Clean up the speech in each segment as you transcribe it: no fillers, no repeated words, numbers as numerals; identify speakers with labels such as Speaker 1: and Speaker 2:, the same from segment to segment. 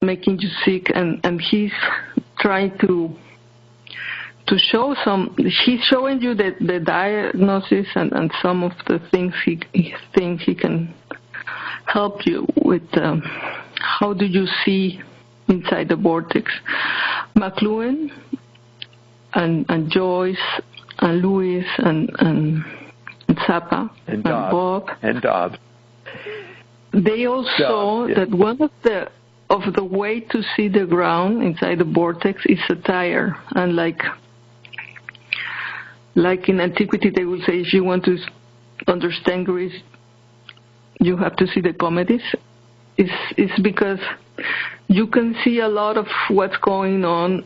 Speaker 1: making you sick, and he's trying to show he's showing you the diagnosis and some of the things he thinks he can help you with. How do you see inside the vortex? McLuhan and Joyce and Louis and Zappa and Bob
Speaker 2: and Dobbs.
Speaker 1: They all saw that one of the way to see the ground inside the vortex is a tire, and like in antiquity they will say, if you want to understand Greece, you have to see the comedies. It's because you can see a lot of what's going on,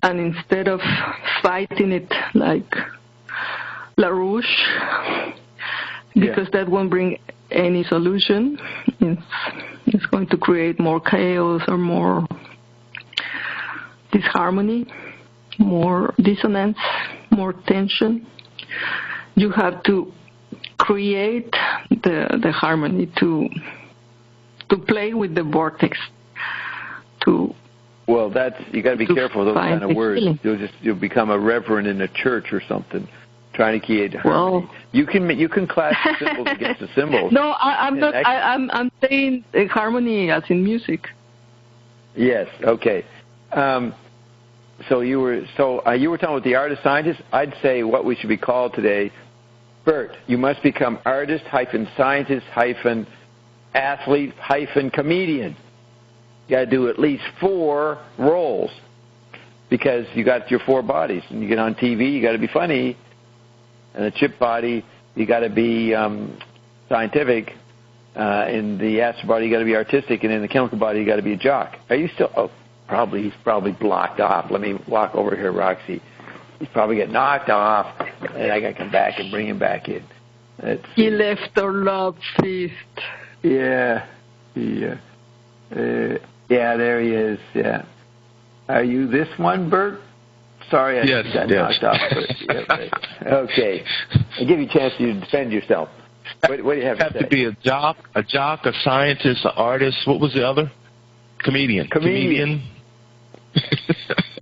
Speaker 1: and instead of fighting it like LaRouche, because that won't bring any solution, it's going to create more chaos or more disharmony, more dissonance, more tension. You have to create the harmony to play with the vortex.
Speaker 2: Well, you got to be careful of those kind of words. You'll become a reverend in a church or something, trying to create harmony. You can clash the symbols against the symbols.
Speaker 1: No, I'm not. I'm saying harmony as in music.
Speaker 2: Yes. Okay. So you were talking about the artist scientist. I'd say what we should be called today, Bert. You must become artist-scientist-athlete-comedian. You got to do at least 4 roles because you got your 4 bodies. And you get on TV, you got to be funny. And the chip body, you got to be scientific. In the astral body, you got to be artistic, and in the chemical body, you got to be a jock. Are you still? Oh, he's probably blocked off. Let me walk over here, Roxy. He's probably get knocked off, and I got to come back and bring him back in.
Speaker 1: He left our love feast.
Speaker 2: Yeah. Yeah, there he is. Yeah. Are you this one, Bert? Sorry, I got knocked off. Right. Okay. I'll give you a chance to defend yourself. What do you have to say?
Speaker 3: To be a jock, a scientist, an artist. What was the other? Comedian.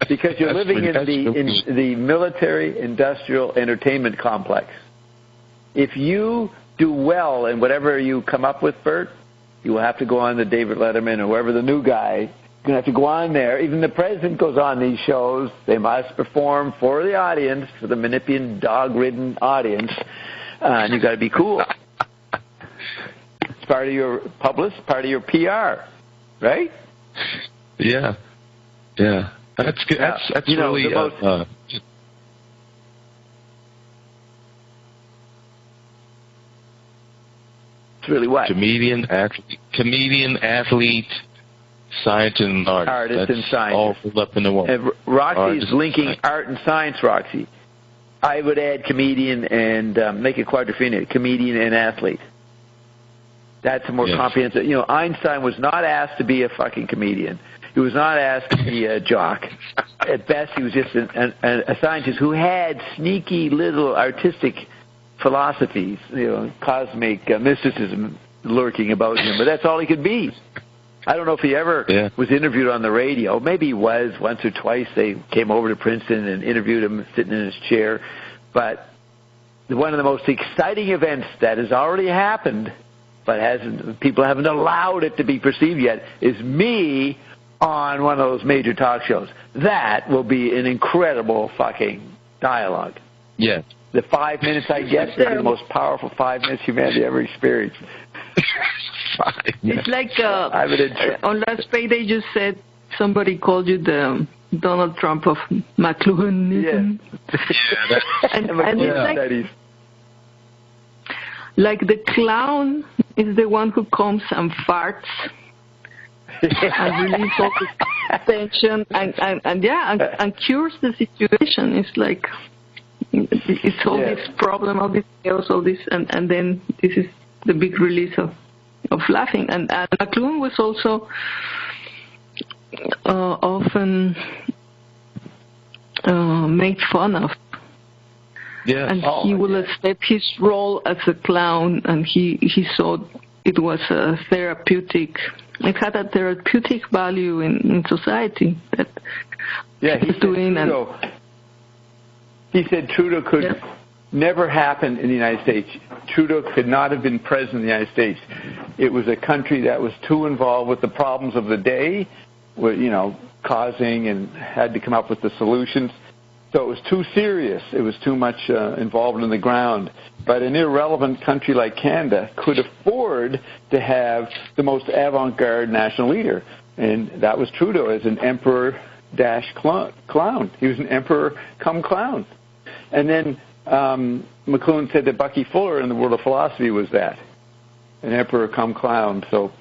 Speaker 2: Because you're living in the military-industrial entertainment complex. If you do well in whatever you come up with, Bert, you will have to go on to David Letterman or whoever the new guy. You're going to have to go on there. Even the president goes on these shows. They must perform for the audience, for the Manipian dog-ridden audience. And you got to be cool. It's part of your publicist, part of your PR, right?
Speaker 3: Yeah. That's good. That's really
Speaker 2: it's really what?
Speaker 3: Comedian, athlete, scientist, and artist.
Speaker 2: Artist and scientist.
Speaker 3: All filled up in the one.
Speaker 2: And Roxy's linking art and science, Roxy. I would add comedian and make it quadrophenia, comedian and athlete. That's a more comprehensive. You know, Einstein was not asked to be a fucking comedian. He was not asked to be a jock. At best, he was just a scientist who had sneaky little artistic philosophies, cosmic mysticism lurking about him. But that's all he could be. I don't know if he ever was interviewed on the radio. Maybe he was once or twice. They came over to Princeton and interviewed him sitting in his chair. But one of the most exciting events that has already happened, but people haven't allowed it to be perceived yet, is me on one of those major talk shows. That will be an incredible fucking dialogue.
Speaker 3: Yeah.
Speaker 2: The 5 minutes I get will be the most powerful 5 minutes humanity ever experienced.
Speaker 1: It's like on last Payday you said somebody called you the Donald Trump of McLuhanism. And it's like the clown is the one who comes and farts and releases all this tension and cures the situation. It's like it's all this problem, all this chaos, all this, and then this is the big release of laughing. And McLuhan was also often made fun of.
Speaker 3: Yeah.
Speaker 1: And he will accept his role as a clown, and he saw it was a therapeutic it had a therapeutic value in society that
Speaker 2: he
Speaker 1: was doing.
Speaker 2: He said Trudeau could never happen in the United States. Trudeau could not have been president of the United States. It was a country that was too involved with the problems of the day, causing and had to come up with the solutions. So it was too serious. It was too much involved in the ground. But an irrelevant country like Canada could afford to have the most avant-garde national leader. And that was Trudeau as an emperor-clown. He was an emperor-cum-clown. And then McLuhan said that Bucky Fuller in the world of philosophy was that, an emperor-cum-clown. So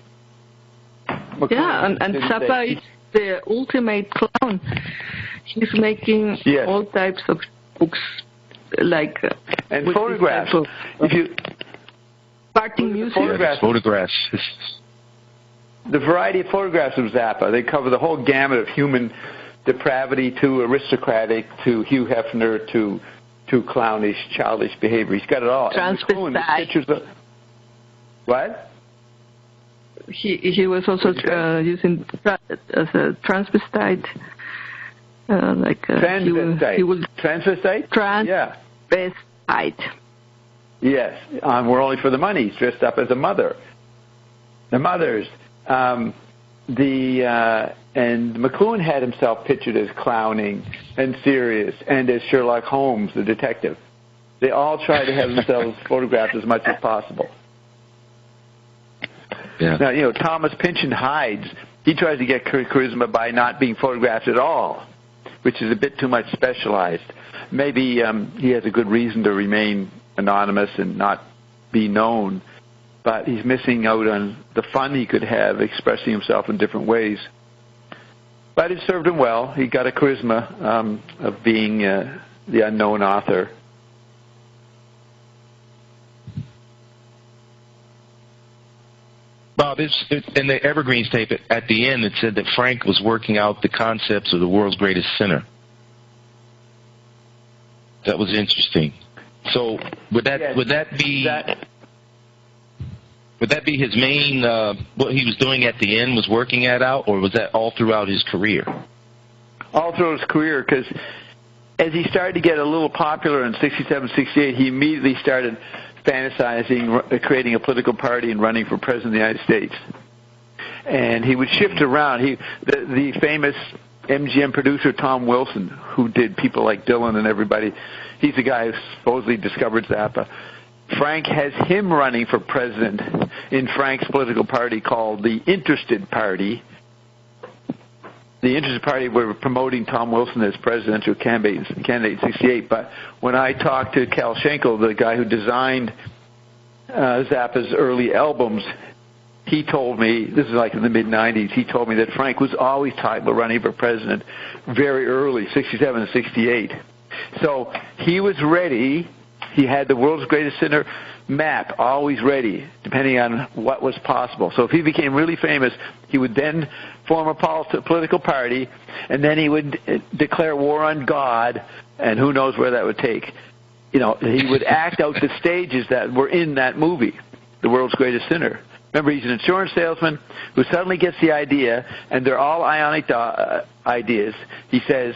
Speaker 2: McLuhan
Speaker 1: and Zappa is the ultimate clown. He's making all types of books, like
Speaker 2: and photographs. If you
Speaker 1: party music,
Speaker 3: photographs.
Speaker 2: The variety of photographs of Zappa, they cover the whole gamut of human depravity to aristocratic to Hugh Hefner to clownish, childish behavior. He's got it all.
Speaker 1: Transvestite.
Speaker 2: What?
Speaker 1: He was also using as a transvestite.
Speaker 2: Transvestite.
Speaker 1: He was
Speaker 2: transvestite?
Speaker 1: Transvestite.
Speaker 2: Yes. We're only for the money. He's dressed up as a mother. The mothers. And McLuhan had himself pictured as clowning and serious and as Sherlock Holmes, the detective. They all tried to have themselves photographed as much as possible.
Speaker 3: Yeah.
Speaker 2: Now, Thomas Pynchon hides. He tries to get charisma by not being photographed at all, which is a bit too much specialized. Maybe he has a good reason to remain anonymous and not be known, but he's missing out on the fun he could have expressing himself in different ways. But it served him well. He got a charisma of being the unknown author.
Speaker 3: Bob, in the Evergreens tape, at the end, it said that Frank was working out the concepts of the world's greatest sinner. That was interesting. So would that be his main what he was doing at the end was working that out, or was that all throughout his career?
Speaker 2: All throughout his career, because as he started to get a little popular in 67, 68, he immediately started fantasizing, creating a political party and running for president of the United States. And he would shift around. The famous MGM producer Tom Wilson, who did people like Dylan and everybody, he's the guy who supposedly discovered Zappa. Frank has him running for president in Frank's political party called the Interested Party. The Interested Party were promoting Tom Wilson as presidential candidate in 68. But when I talked to Cal Schenkel, the guy who designed Zappa's early albums, he told me, this is like in the mid-'90s, he told me that Frank was always talking about running for president very early, 67 and 68. So he was ready. He had the world's greatest sinner map always ready, depending on what was possible. So if he became really famous, he would then form a political party, and then he would declare war on God, and who knows where that would take. He would act out the stages that were in that movie, The World's Greatest Sinner. Remember, he's an insurance salesman who suddenly gets the idea, and they're all ionic ideas. He says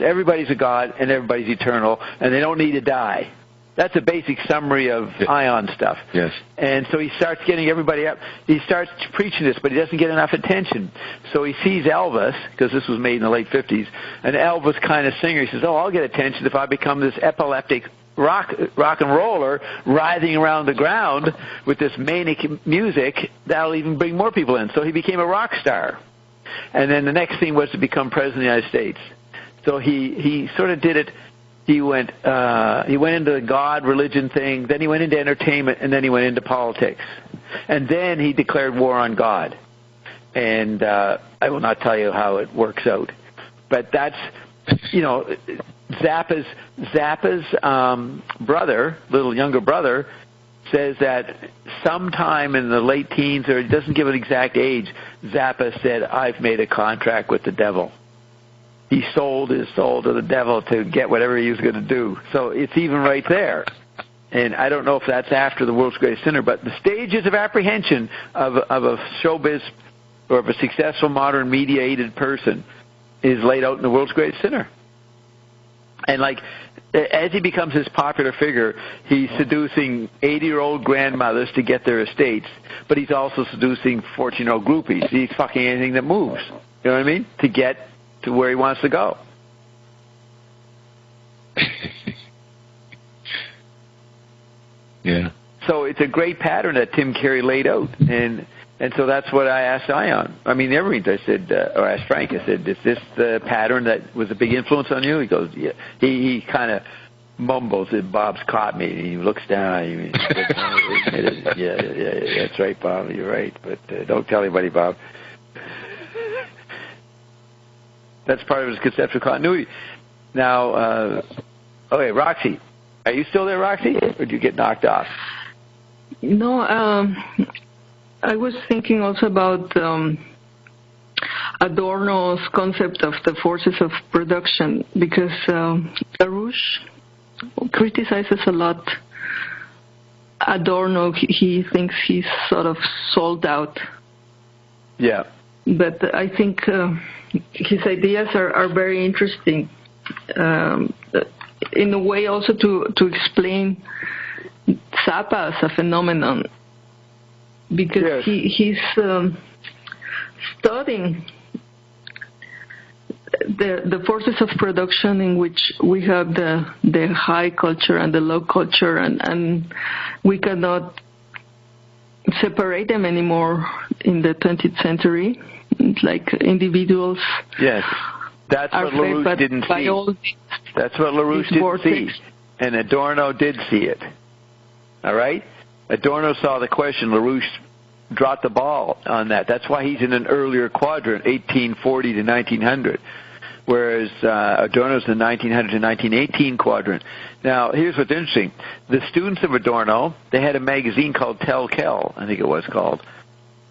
Speaker 2: everybody's a god and everybody's eternal, and they don't need to die. That's a basic summary of ion stuff.
Speaker 3: Yes.
Speaker 2: And so he starts getting everybody up. He starts preaching this, but he doesn't get enough attention. So he sees Elvis, because this was made in the late 50s, an Elvis kind of singer. He says, I'll get attention if I become this epileptic rock and roller writhing around the ground with this manic music. That'll even bring more people in. So he became a rock star. And then the next thing was to become president of the United States. So he sort of did it. He went into the God religion thing, then he went into entertainment, and then he went into politics. And then he declared war on God. And I will not tell you how it works out. But that's, Zappa's brother, little younger brother, says that sometime in the late teens, or he doesn't give an exact age, Zappa said, I've made a contract with the devil. He sold his soul to the devil to get whatever he was going to do. So it's even right there. And I don't know if that's after The World's Greatest Sinner, but the stages of apprehension of a showbiz or if a successful modern media-aided person is laid out in the world's greatest sinner. And like, as he becomes this popular figure, he's seducing 80-year-old grandmothers to get their estates, but he's also seducing 14-year-old groupies. He's fucking anything that moves, you know what I mean, to get to where he wants to go.
Speaker 3: Yeah.
Speaker 2: So it's a great pattern that Tim Carey laid out, and so that's what I asked Ion. I mean, I said, or asked Frank, I said, is this the pattern that was a big influence on you? He goes, yeah. He kind of mumbles, and Bob's caught me, and he looks down. Yeah, that's right, Bob, you're right, but don't tell anybody, Bob. That's part of his conceptual continuity. Now, okay, Roxy. Are you still there, Roxy, or did you get knocked off?
Speaker 1: No, I was thinking also about Adorno's concept of the forces of production, because LaRouche criticizes a lot Adorno. He thinks he's sort of sold out.
Speaker 2: Yeah.
Speaker 1: But I think his ideas are very interesting, in a way also to explain Zappa as a phenomenon, because he's studying the forces of production in which we have the high culture and the low culture, and we cannot separate them anymore in the 20th century. It's like individuals.
Speaker 2: Yes, that's what LaRouche didn't see. That's what LaRouche didn't see, and Adorno did see it. All right? Adorno saw the question. LaRouche dropped the ball on that. That's why he's in an earlier quadrant, 1840 to 1900, whereas Adorno's in the 1900 to 1918 quadrant. Now, here's what's interesting. The students of Adorno, they had a magazine called Tel Quel, I think it was called,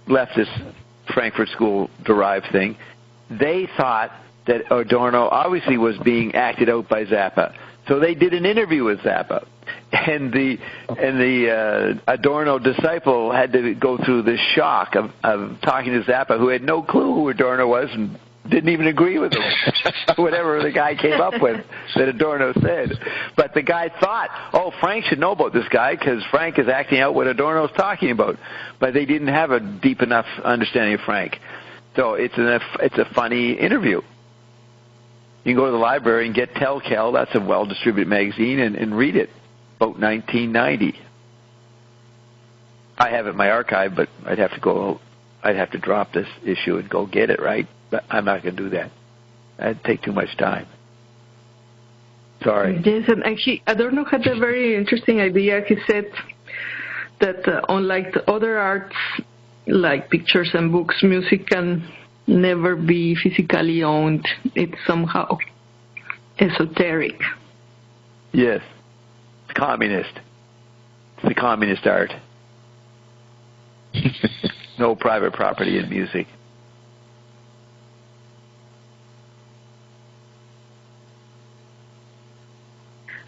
Speaker 2: leftist Frankfurt School-derived thing. They thought that Adorno obviously was being acted out by Zappa. So they did an interview with Zappa. And the Adorno disciple had to go through this shock of talking to Zappa, who had no clue who Adorno was and didn't even agree with him, whatever the guy came up with that Adorno said. But the guy thought, oh, Frank should know about this guy because Frank is acting out what Adorno's talking about. But they didn't have a deep enough understanding of Frank. So it's a funny interview. You can go to the library and get Tel Quel, that's a well-distributed magazine, and read it, about 1990. I have it in my archive, but I'd have to drop this issue and go get it, right? But I'm not going to do that. That'd take too much time. Sorry.
Speaker 1: Yes, and actually, Adorno had a very interesting idea. He said that unlike the other arts, like pictures and books, music can never be physically owned. It's somehow esoteric.
Speaker 2: Yes. It's communist. It's the communist art. No private property in music.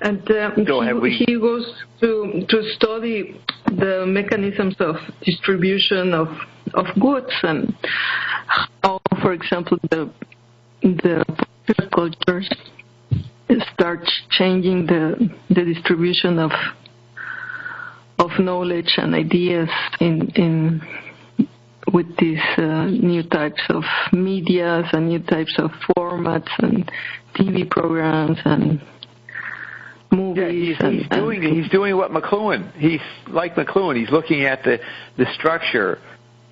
Speaker 1: And he goes to study the mechanisms of distribution of goods, and how, for example, the popular cultures start changing the distribution of knowledge and ideas in with these new types of medias and new types of formats and TV programs and movies.
Speaker 2: Yeah, he's doing what McLuhan. He's like McLuhan. He's looking at the structure,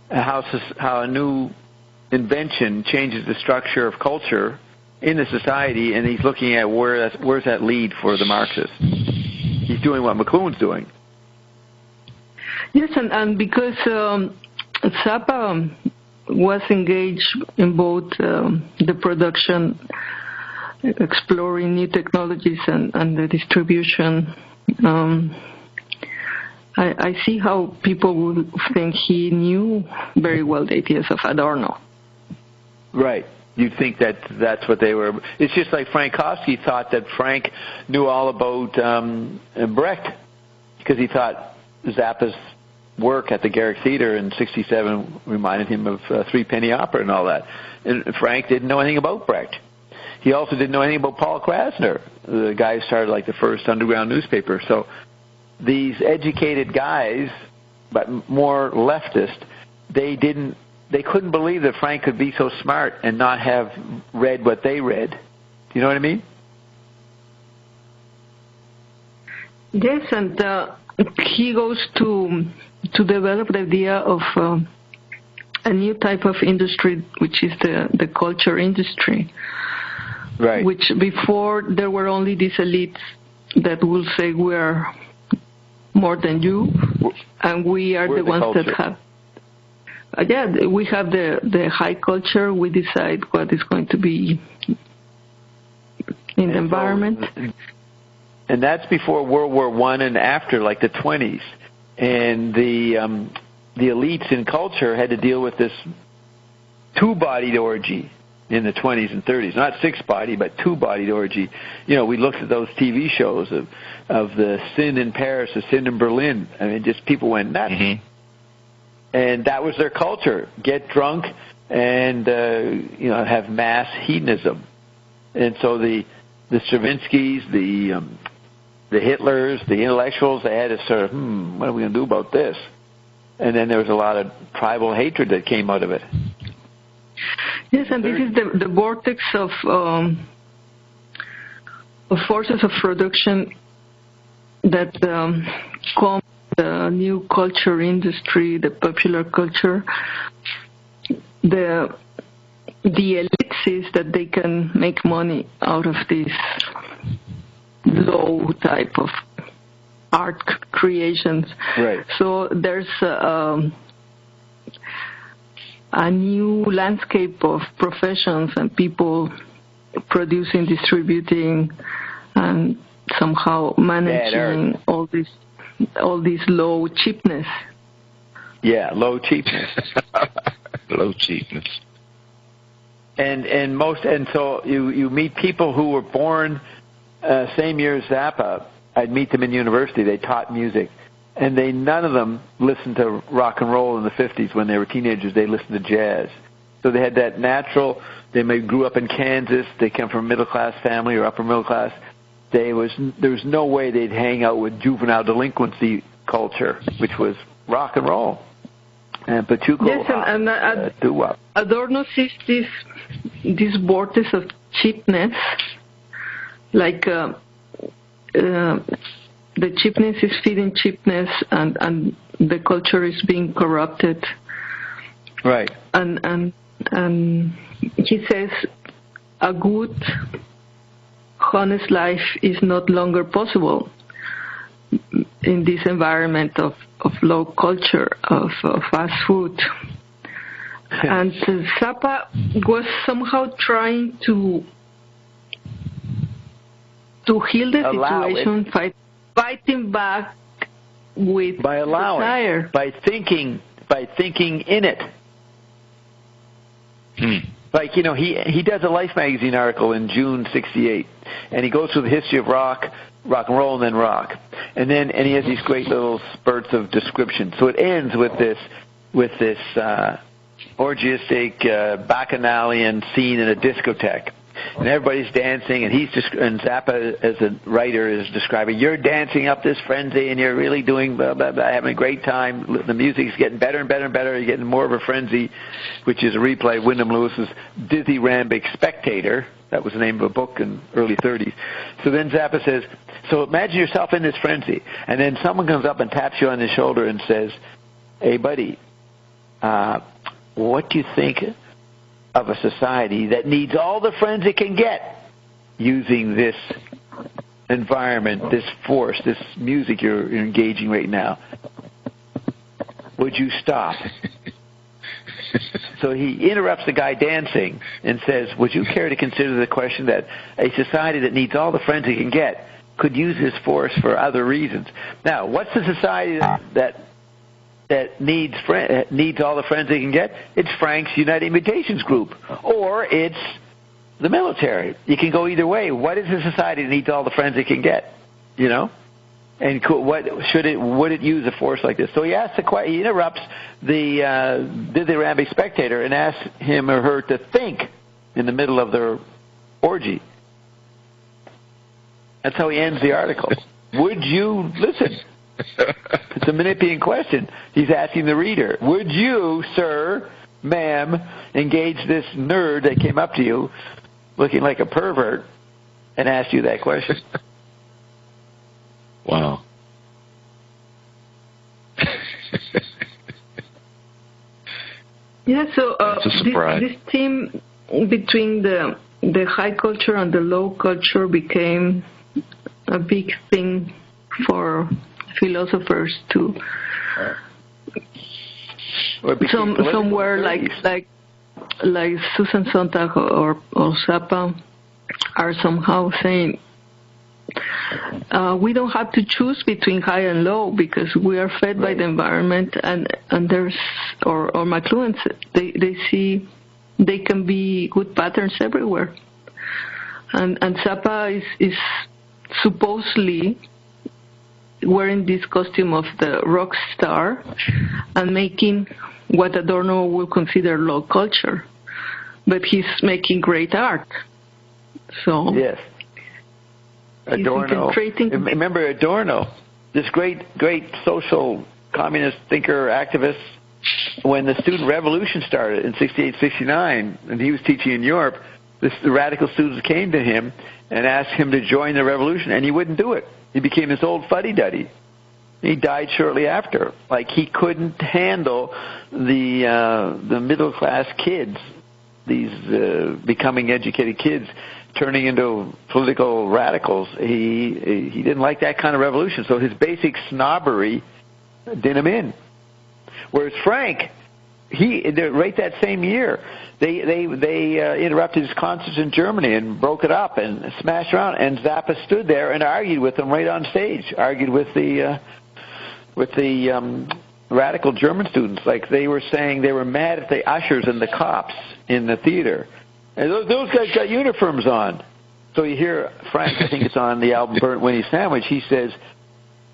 Speaker 2: how a new invention changes the structure of culture in the society, and he's looking at where's that lead for the Marxists. He's doing what McLuhan's doing.
Speaker 1: Yes, and because Zappa was engaged in both the production, exploring new technologies, and the distribution, I see how people would think he knew very well the ideas of Adorno.
Speaker 2: Right. You think that's what they were. It's just like Frankowski thought that Frank knew all about Brecht, because he thought Zappa's work at the Garrick Theater in '67 reminded him of Three Penny Opera and all that. And Frank didn't know anything about Brecht. He also didn't know anything about Paul Krasner, the guy who started like the first underground newspaper. So these educated guys, but more leftist, they couldn't believe that Frank could be so smart and not have read what they read. Do you know what I mean?
Speaker 1: Yes, and he goes to develop the idea of a new type of industry, which is the culture industry.
Speaker 2: Right.
Speaker 1: Which before there were only these elites that will say we are more than you, and we are the ones
Speaker 2: culture.
Speaker 1: that have. We have the high culture. We decide what is going to be in the environment.
Speaker 2: And that's before World War I and after, like the 20s. And the elites in culture had to deal with this two-bodied orgy in the 20s and 30s. Not six-body, but two-bodied orgy. You know, we looked at those TV shows of the sin in Paris, the sin in Berlin. I mean, just people went nuts. Mm-hmm. And that was their culture. Get drunk and, have mass hedonism. And so the Stravinskys, the Hitlers, the intellectuals, they had to sort of, what are we going to do about this? And then there was a lot of tribal hatred that came out of it.
Speaker 1: Yes, and this is the vortex of forces of production that come the new culture industry, the popular culture. The elite sees that they can make money out of this low type of art creations.
Speaker 2: Right.
Speaker 1: So there's a new landscape of professions and people producing, distributing, and somehow managing all this low cheapness.
Speaker 2: Yeah, low cheapness.
Speaker 3: Low cheapness.
Speaker 2: And so you meet people who were born same year as Zappa. I'd meet them in university. They taught music. And none of them listened to rock and roll in the 50s when they were teenagers. They listened to jazz. So they had that natural, they may grew up in Kansas, they come from a middle-class family or upper middle class. There was no way they'd hang out with juvenile delinquency culture, which was rock and roll. And Pachuco,
Speaker 1: yes, and
Speaker 2: doo-wop.
Speaker 1: Adorno sees this vortex of cheapness, like the cheapness is feeding cheapness, and the culture is being corrupted.
Speaker 2: Right.
Speaker 1: And he says a good, honest life is not longer possible in this environment of low culture, of fast food. And Zappa was somehow trying to heal the situation, fighting back with
Speaker 2: by allowing,
Speaker 1: desire.
Speaker 2: by thinking in it. Like, he does a Life magazine article in June '68, and he goes through the history of rock and roll, and then rock, and he has these great little spurts of description. So it ends with this orgiastic bacchanalian scene in a discotheque. And everybody's dancing, and Zappa, as a writer, is describing, you're dancing up this frenzy, and you're really doing blah, blah, blah, having a great time. The music's getting better and better and better. You're getting more of a frenzy, which is a replay of Wyndham Lewis's Dithyrambic Spectator. That was the name of a book in early 30s. So then Zappa says, so imagine yourself in this frenzy, and then someone comes up and taps you on the shoulder and says, hey, buddy, what do you think of a society that needs all the friends it can get using this environment, this force, this music you're engaging right now? Would you stop? So he interrupts the guy dancing and says, would you care to consider the question that a society that needs all the friends it can get could use this force for other reasons? Now, what's the society that needs all the friends they can get? It's Frank's United Mutations Group, or it's the military. You can go either way. What is a society that needs all the friends it can get? And would it use a force like this? So he asks the question. He interrupts the dithyrambic spectator and asks him or her to think in the middle of their orgy. That's how he ends the article. Would you listen? It's a manipulating question. He's asking the reader, would you, sir, ma'am, engage this nerd that came up to you looking like a pervert and asked you that question?
Speaker 3: Wow.
Speaker 1: Yeah, so
Speaker 3: this
Speaker 1: theme between the high culture and the low culture became a big thing for philosophers to somewhere like Susan Sontag or Zappa are somehow saying we don't have to choose between high and low because we are fed by the environment, and there's or McLuhan, they see they can be good patterns everywhere, and Zappa is supposedly wearing this costume of the rock star and making what Adorno would consider low culture, but he's making great art. So
Speaker 2: yes, Adorno. Remember Adorno, this great social communist thinker, activist. When the student revolution started in 68, 69, and he was teaching in Europe, the radical students came to him and asked him to join the revolution, and he wouldn't do it. He became this old fuddy-duddy. He died shortly after. Like, he couldn't handle the middle-class kids, these becoming educated kids, turning into political radicals. He didn't like that kind of revolution, so his basic snobbery did him in. Whereas Frank, right that same year, they interrupted his concerts in Germany and broke it up and smashed around. And Zappa stood there and argued with them right on stage. Argued with the radical German students, like they were saying they were mad at the ushers and the cops in the theater. And those guys got uniforms on. So you hear Frank, I think it's on the album Burnt Winnie Sandwich. He says,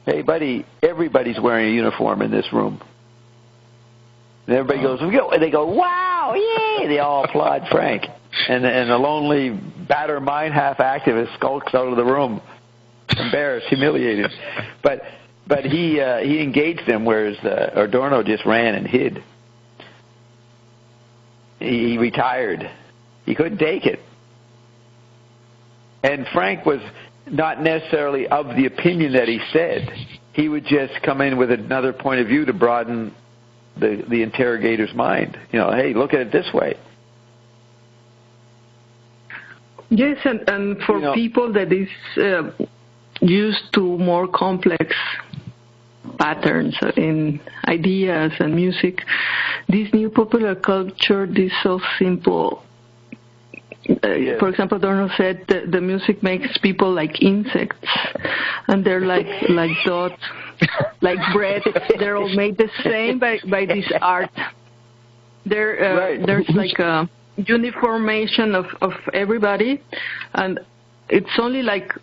Speaker 2: "Hey, buddy, everybody's wearing a uniform in this room." And everybody goes, and they go, "Wow, yay!" They all applaud Frank. And the lonely, batter mind half activist skulks out of the room, embarrassed, humiliated. But he engaged them, whereas Adorno just ran and hid. He retired. He couldn't take it. And Frank was not necessarily of the opinion that he said. He would just come in with another point of view to broaden the interrogator's mind. Hey, look at it this way.
Speaker 1: Yes, and for people that is used to more complex patterns in ideas and music, this new popular culture, this so simple.
Speaker 2: Yes.
Speaker 1: For example, Adorno said that the music makes people like insects, and they're like dots, like bread. They're all made the same by this art. There's like a uniformation of everybody, and it's only like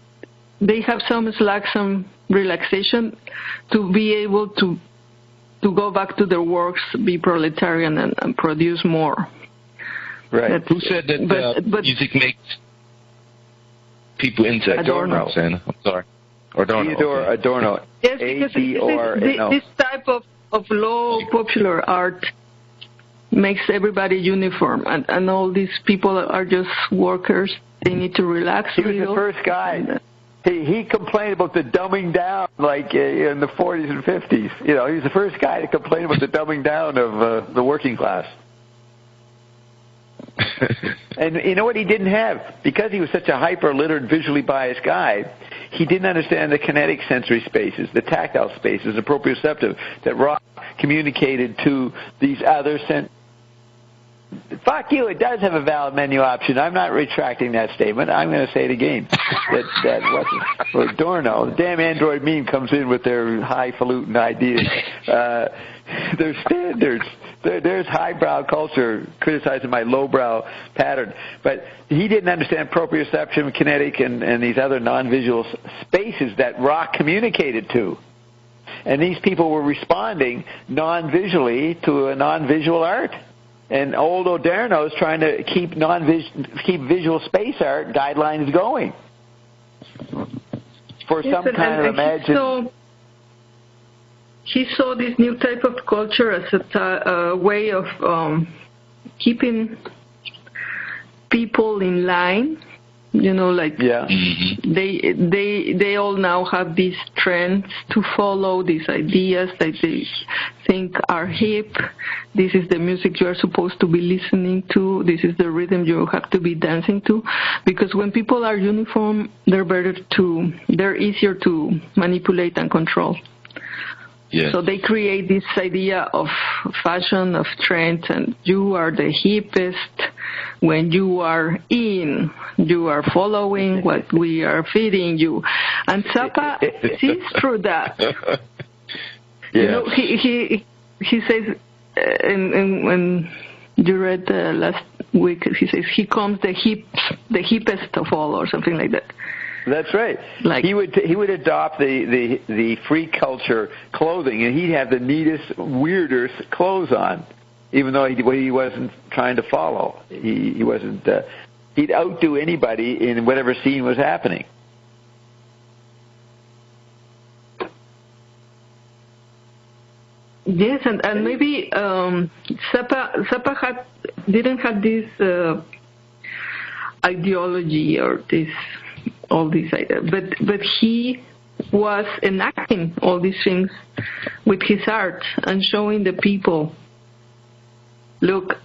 Speaker 1: they have some slack, some relaxation to be able to go back to their works, be proletarian, and produce more.
Speaker 2: Right.
Speaker 3: Who said that music makes people insects?
Speaker 1: Adorno.
Speaker 3: Roxana. I'm sorry.
Speaker 2: Adorno.
Speaker 1: Yes, because this type of low popular art makes everybody uniform, and all these people are just workers. They need to relax.
Speaker 2: He was the first guy. He complained about the dumbing down, like in the 40s and 50s. He was the first guy to complain about the dumbing down of the working class. And you know what he didn't have? Because he was such a hyper-literate, visually biased guy, he didn't understand the kinetic sensory spaces, the tactile spaces, the proprioceptive, that rock communicated to these other Fuck you, it does have a valid menu option. I'm not retracting that statement. I'm going to say it again. Adorno, the damn Android meme comes in with their highfalutin ideas. Their standards. there's highbrow culture criticizing my lowbrow pattern. But he didn't understand proprioception, kinetic, and these other non-visual spaces that rock communicated to. And these people were responding non-visually to a non-visual art. And old Adorno's trying to keep visual space art guidelines going for some kind of imagined.
Speaker 1: He saw this new type of culture as a way of keeping people in line. You know, like they all now have these trends to follow, these ideas that they think are hip. This is the music you are supposed to be listening to. This is the rhythm you have to be dancing to. Because when people are uniform, they're easier to manipulate and control.
Speaker 3: Yes.
Speaker 1: So they create this idea of fashion, of trends, and you are the hippest when you are in. You are following what we are feeding you. And Zappa sees through that.
Speaker 3: Yeah.
Speaker 1: You know, he says, when you read last week, he says he comes the hippest of all, or something like that.
Speaker 2: That's right.
Speaker 1: Like,
Speaker 2: he would adopt the free culture clothing, and he'd have the neatest, weirdest clothes on, even though he wasn't trying to follow. He wasn't. He'd outdo anybody in whatever scene was happening.
Speaker 1: Yes, and maybe Zappa didn't have this ideology or all these ideas, but he was enacting all these things with his art and showing the people, look,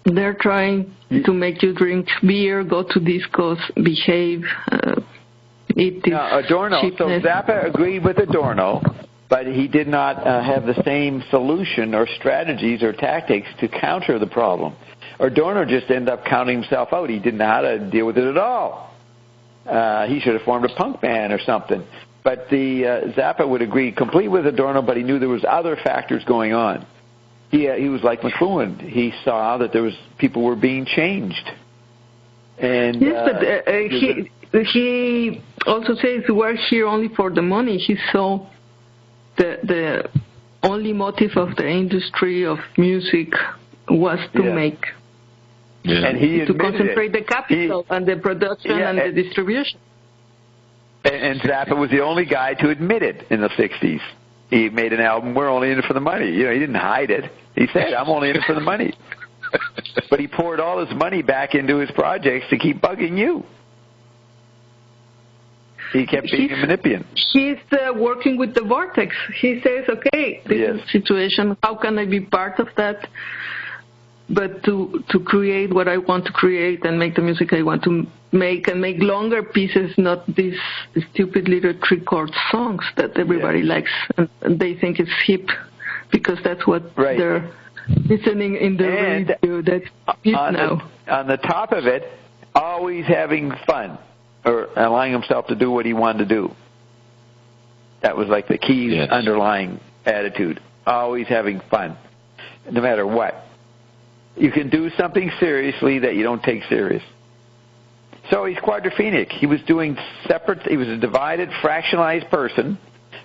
Speaker 1: they're trying to make you drink beer, go to discos, behave, eat this
Speaker 2: Adorno.
Speaker 1: cheapness.
Speaker 2: So Zappa agreed with Adorno, but he did not have the same solution or strategies or tactics to counter the problem. Adorno just ended up counting himself out. He didn't know how to deal with it at all. He should have formed a punk band or something. But Zappa would agree completely with Adorno, but he knew there was other factors going on. He was like McLuhan. He saw that people were being changed. And
Speaker 1: yes, but he also says we're here only for the money. He saw the only motive of the industry of music was to make.
Speaker 2: Yeah. And he
Speaker 1: to concentrate the capital and the production and the distribution.
Speaker 2: And Zappa was the only guy to admit it in the 60s. He made an album, we're only in it for the money. You know, he didn't hide it. He said, I'm only in it for the money. But he poured all his money back into his projects to keep bugging you. He kept being a manipulator.
Speaker 1: He's working with the vortex. He says, okay, this is the situation. How can I be part of that? But to create what I want to create and make the music I want to make and make longer pieces, not these stupid little 3-chord songs that everybody likes and they think it's hip because that's what they're listening in the radio. That's hip now.
Speaker 2: On the top of it, always having fun or allowing himself to do what he wanted to do. That was like the key underlying attitude. Always having fun, no matter what. You can do something seriously that you don't take serious. So he's quadrophenic. He was doing separate. He was a divided, fractionalized person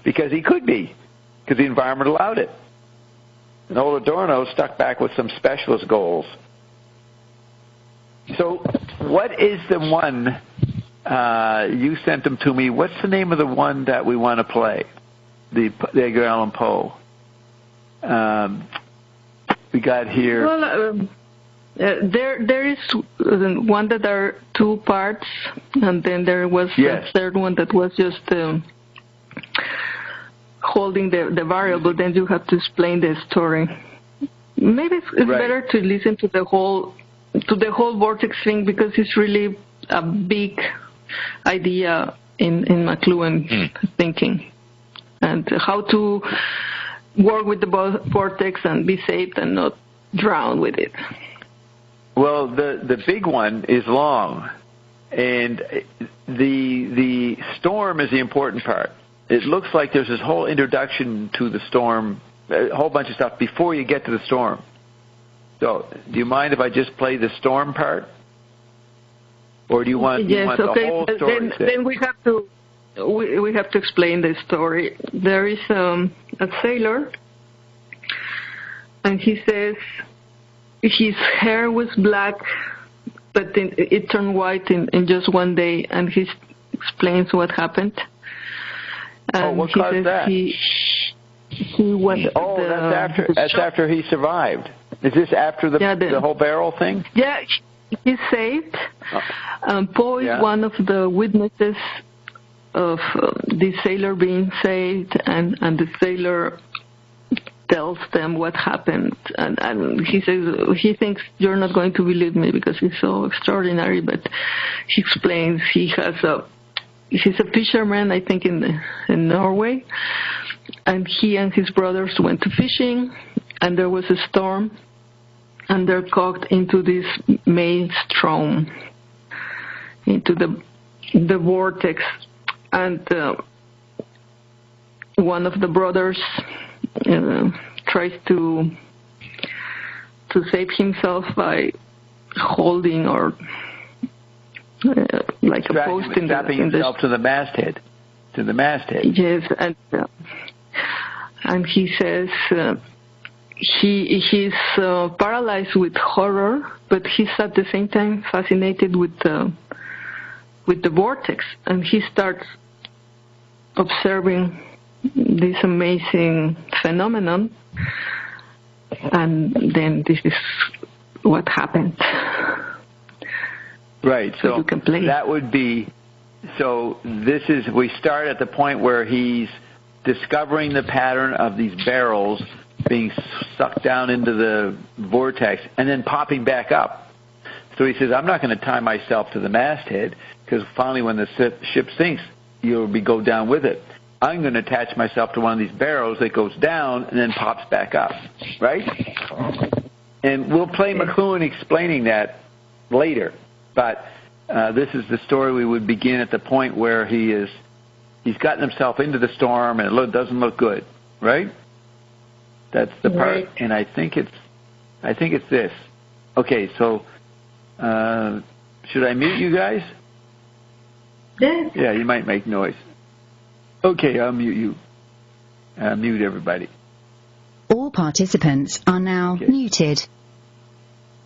Speaker 2: because he could be, because the environment allowed it. And old Adorno stuck back with some specialist goals. So what is the one you sent them to me? What's the name of the one that we want to play? The Edgar Allan Poe. We got here.
Speaker 1: Well, there is one that are 2 parts, and then there was a third one that was just holding the variable. Then you have to explain the story. Maybe it's better to listen to the whole vortex thing because it's really a big idea in McLuhan thinking and how to work with the vortex and be safe and not drown with it.
Speaker 2: Well, the big one is long, and the storm is the important part. It looks like there's this whole introduction to the storm a whole bunch of stuff before you get to the storm. So, do you mind if I just play the storm part? Or do you want,
Speaker 1: yes,
Speaker 2: you want the whole story?
Speaker 1: Then we have to explain the story. There is a sailor, and he says his hair was black, but then it turned white in just one day, and he explains what happened. And
Speaker 2: what caused that?
Speaker 1: He went.
Speaker 2: That's after he survived. Is this after the whole barrel thing?
Speaker 1: Yeah, he's saved. Poe is one of the witnesses of the sailor being saved, and the sailor tells them what happened, and he says he thinks you're not going to believe me because he's so extraordinary, but he explains he's a fisherman, I think in Norway, and he and his brothers went to fishing, and there was a storm, and they're caught into this maelstrom, into the vortex, and one of the brothers tries to save himself by holding or like a post
Speaker 2: strapping himself to the masthead.
Speaker 1: Yes, and he says he's paralyzed with horror, but he's at the same time fascinated with the vortex, and he starts observing this amazing phenomenon, and then this is what happened.
Speaker 2: Right, so
Speaker 1: you can play.
Speaker 2: That would be, we start at the point where he's discovering the pattern of these barrels being sucked down into the vortex and then popping back up. So he says, I'm not going to tie myself to the masthead, because finally when the ship sinks, you'll go down with it. I'm going to attach myself to one of these barrels that goes down and then pops back up, right? And we'll play McLuhan explaining that later. But this is the story we would begin at the point where he's gotten himself into the storm and it doesn't look good, right? That's the part.
Speaker 1: Right.
Speaker 2: And I think it's this. Okay, so should I mute you guys?
Speaker 1: Yes.
Speaker 2: Yeah, you might make noise. Okay, I'll mute you. Mute everybody.
Speaker 4: All participants are now muted.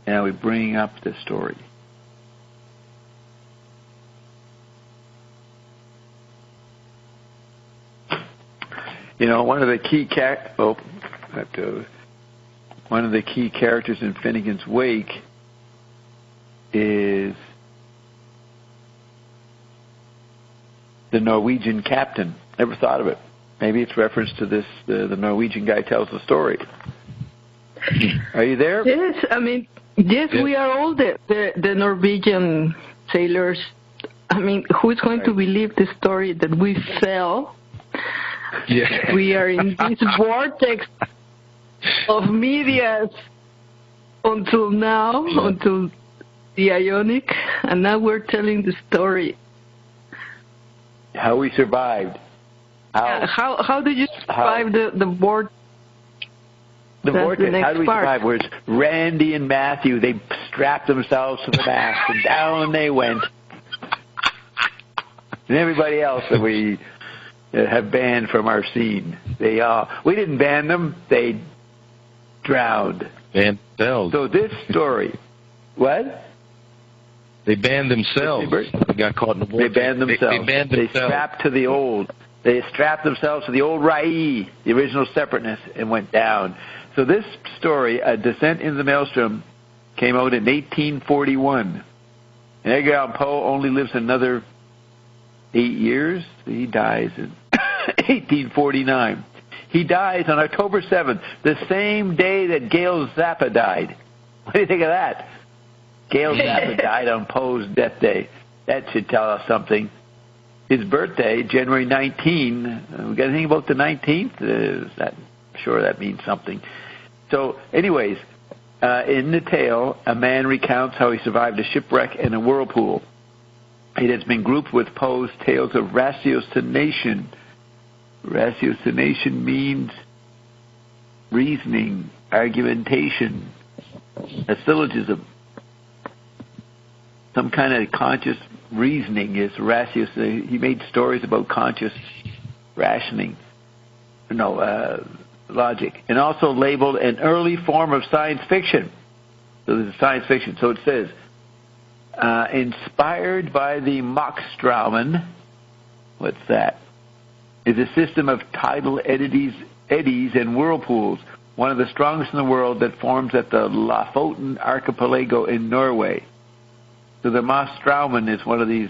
Speaker 2: Now we bring up the story. You know, one of the key characters in Finnegan's Wake is the Norwegian captain. Never thought of it. Maybe it's reference to this. The Norwegian guy tells the story. Are you there?
Speaker 1: Yes, I mean, yes. We are all the Norwegian sailors. I mean, who's going to believe the story that we fell?
Speaker 3: Yeah.
Speaker 1: We are in this vortex of media until now, until the Ionic, and now we're telling the story.
Speaker 2: How we survived.
Speaker 1: How did you survive the vortex?
Speaker 2: The vortex, how do we survive? Whereas Randy and Matthew, they strapped themselves to the mast, and down they went. And everybody else that we have banned from our scene, we didn't ban them, they drowned.
Speaker 3: Banned themselves.
Speaker 2: So this story, what?
Speaker 3: They banned themselves. They got caught in the vortex.
Speaker 2: They banned themselves.
Speaker 3: They banned themselves.
Speaker 2: They strapped themselves to the old Rai, the original separateness, and went down. So this story, A Descent into the Maelstrom, came out in 1841. And Edgar Allan Poe only lives another 8 years. He dies in 1849. He dies on October 7th, the same day that Gail Zappa died. What do you think of that? Gail Zappa died on Poe's death day. That should tell us something. His birthday, January 19. We got anything about the 19th? I'm sure that means something. So, anyways, in the tale, a man recounts how he survived a shipwreck and a whirlpool. It has been grouped with Poe's tales of ratiocination. Ratiocination means reasoning, argumentation, a syllogism, some kind of conscious reasoning is ratio. He made stories about conscious rationing, logic, and also labeled an early form of science fiction. So this is science fiction. So it says, inspired by the Mockstraumen, what's that? Is a system of tidal eddies and whirlpools, one of the strongest in the world, that forms at the Lofoten archipelago in Norway. So the Mockstraumen is one of these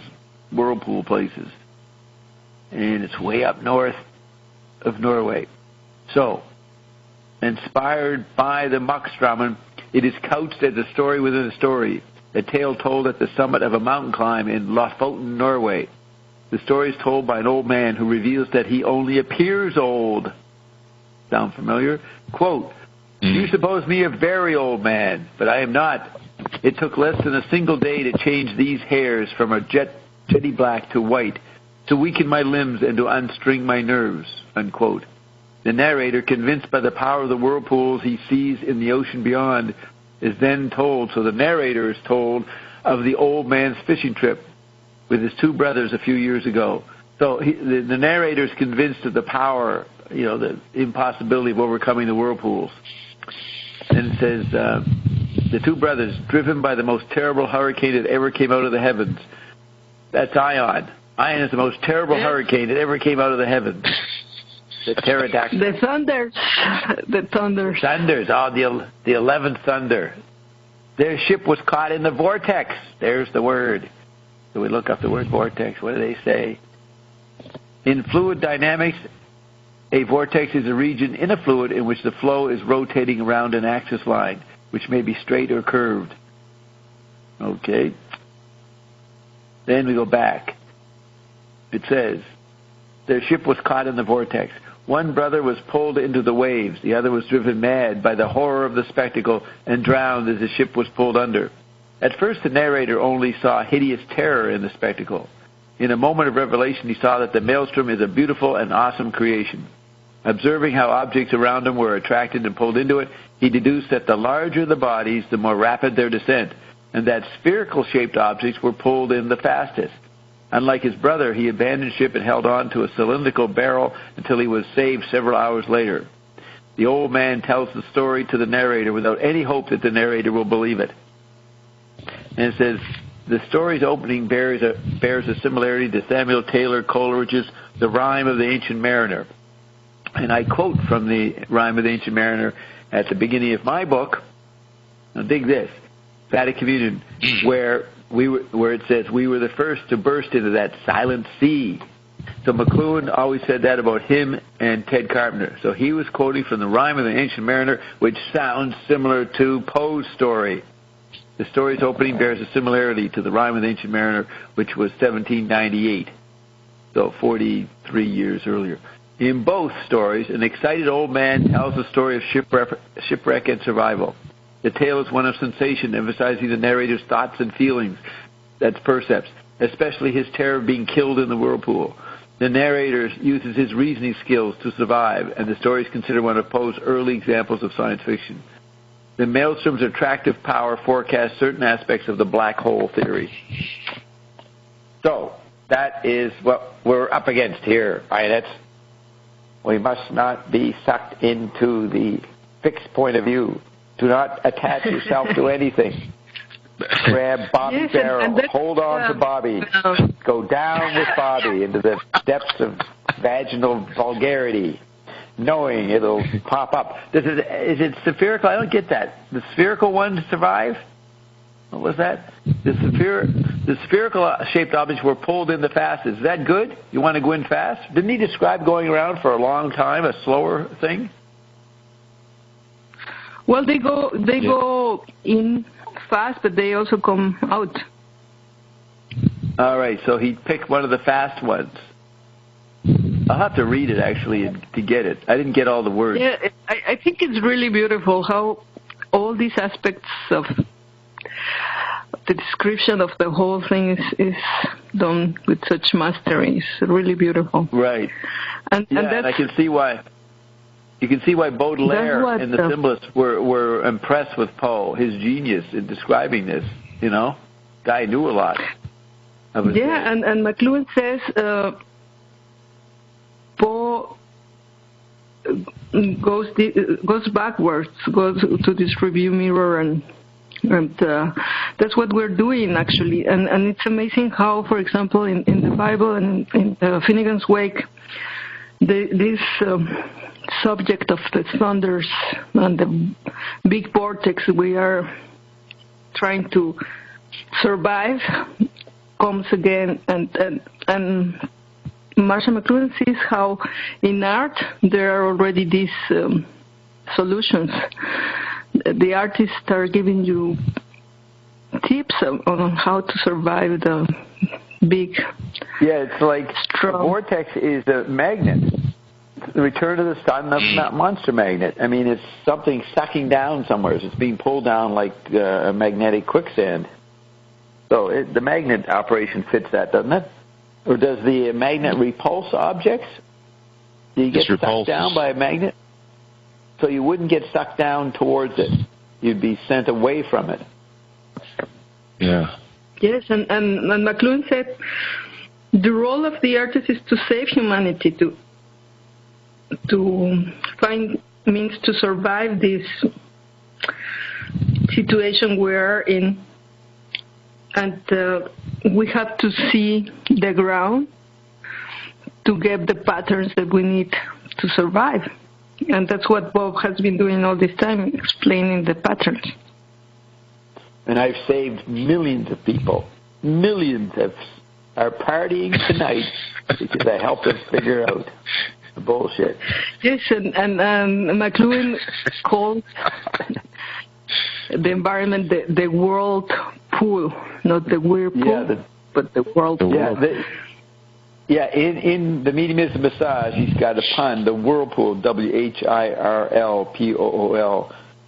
Speaker 2: whirlpool places, and it's way up north of Norway. So, inspired by the Mockstraumen, it is couched as a story within a story, a tale told at the summit of a mountain climb in Lofoten, Norway. The story is told by an old man who reveals that he only appears old. Sound familiar? Quote, you suppose me a very old man, but I am not. It took less than a single day to change these hairs from a jetty black to white, to weaken my limbs and to unstring my nerves, unquote. The narrator, convinced by the power of the whirlpools he sees in the ocean beyond, is then told, so the narrator is told, of the old man's fishing trip with his two brothers a few years ago. So the narrator is convinced of the power, the impossibility of overcoming the whirlpools. And it says, the two brothers, driven by the most terrible hurricane that ever came out of the heavens. That's Ion. Ion is the most terrible hurricane that ever came out of the heavens. The pterodactyl.
Speaker 1: The thunders. The thunders.
Speaker 2: Thunders. Oh, the 11th thunder. Their ship was caught in the vortex. There's the word. So we look up the word vortex. What do they say? In fluid dynamics, a vortex is a region in a fluid in which the flow is rotating around an axis line, which may be straight or curved. Okay. Then we go back. It says, their ship was caught in the vortex. One brother was pulled into the waves. The other was driven mad by the horror of the spectacle and drowned as the ship was pulled under. At first, the narrator only saw hideous terror in the spectacle. In a moment of revelation, he saw that the maelstrom is a beautiful and awesome creation. Observing how objects around him were attracted and pulled into it, he deduced that the larger the bodies, the more rapid their descent, and that spherical-shaped objects were pulled in the fastest. Unlike his brother, he abandoned ship and held on to a cylindrical barrel until he was saved several hours later. The old man tells the story to the narrator without any hope that the narrator will believe it. And it says, the story's opening bears a similarity to Samuel Taylor Coleridge's The Rime of the Ancient Mariner. And I quote from the Rime of the Ancient Mariner at the beginning of my book. Now dig this. Vatican Communion, where it says, we were the first to burst into that silent sea. So McLuhan always said that about him and Ted Carpenter. So he was quoting from the Rime of the Ancient Mariner, which sounds similar to Poe's story. The story's opening bears a similarity to the Rime of the Ancient Mariner, which was 1798, so 43 years earlier. In both stories, an excited old man tells the story of shipwreck and survival. The tale is one of sensation, emphasizing the narrator's thoughts and feelings, that's percepts, especially his terror of being killed in the whirlpool. The narrator uses his reasoning skills to survive, and the story is considered one of Poe's early examples of science fiction. The maelstrom's attractive power forecasts certain aspects of the black hole theory. So, that is what we're up against here. We must not be sucked into the fixed point of view. Do not attach yourself to anything. Grab Bobby Barrow. Hold on to Bobby. Go down with Bobby into the depths of vaginal vulgarity, knowing it'll pop up. Is it spherical? I don't get that. The spherical one survive? What was that? The spherical-shaped objects were pulled in the fastest. Is that good? You want to go in fast? Didn't he describe going around for a long time, a slower thing?
Speaker 1: Well, they go in fast, but they also come out.
Speaker 2: All right, so he picked one of the fast ones. I'll have to read it, actually, to get it. I didn't get all the words.
Speaker 1: Yeah, I think it's really beautiful how all these aspects of the description of the whole thing is done with such mastery. It's really beautiful.
Speaker 2: Right.
Speaker 1: And
Speaker 2: I can see why. You can see why Baudelaire and the symbolists were impressed with Poe, his genius in describing this. You know, guy knew a lot. And
Speaker 1: McLuhan says Poe goes backwards, goes to this review mirror, and that's what we're doing actually. And it's amazing how, for example, in the Bible and in Finnegan's Wake, this subject of the thunders and the big vortex we are trying to survive comes again, and Marshall McLuhan sees how in art there are already these solutions. The artists are giving you tips on how to survive the big.
Speaker 2: Yeah, it's like a vortex is a magnet. The return of the sun, not monster magnet. I mean, it's something sucking down somewhere. It's being pulled down like a magnetic quicksand. So the magnet operation fits that, doesn't it? Or does the magnet repulse objects? Do you get sucked down by a magnet? So you wouldn't get sucked down towards it. You'd be sent away from it.
Speaker 3: Yeah.
Speaker 1: Yes, and McLuhan said the role of the artist is to save humanity, to find means to survive this situation we're in. And we have to see the ground to get the patterns that we need to survive. And that's what Bob has been doing all this time, explaining the patterns.
Speaker 2: And I've saved millions of people. Millions are partying tonight because I helped them figure out the bullshit.
Speaker 1: Yes, and McLuhan called the environment the world pool, not the whirlpool, but the world pool. In the Medium is the Massage, he's got a pun, the whirlpool, WHIRLPOOL.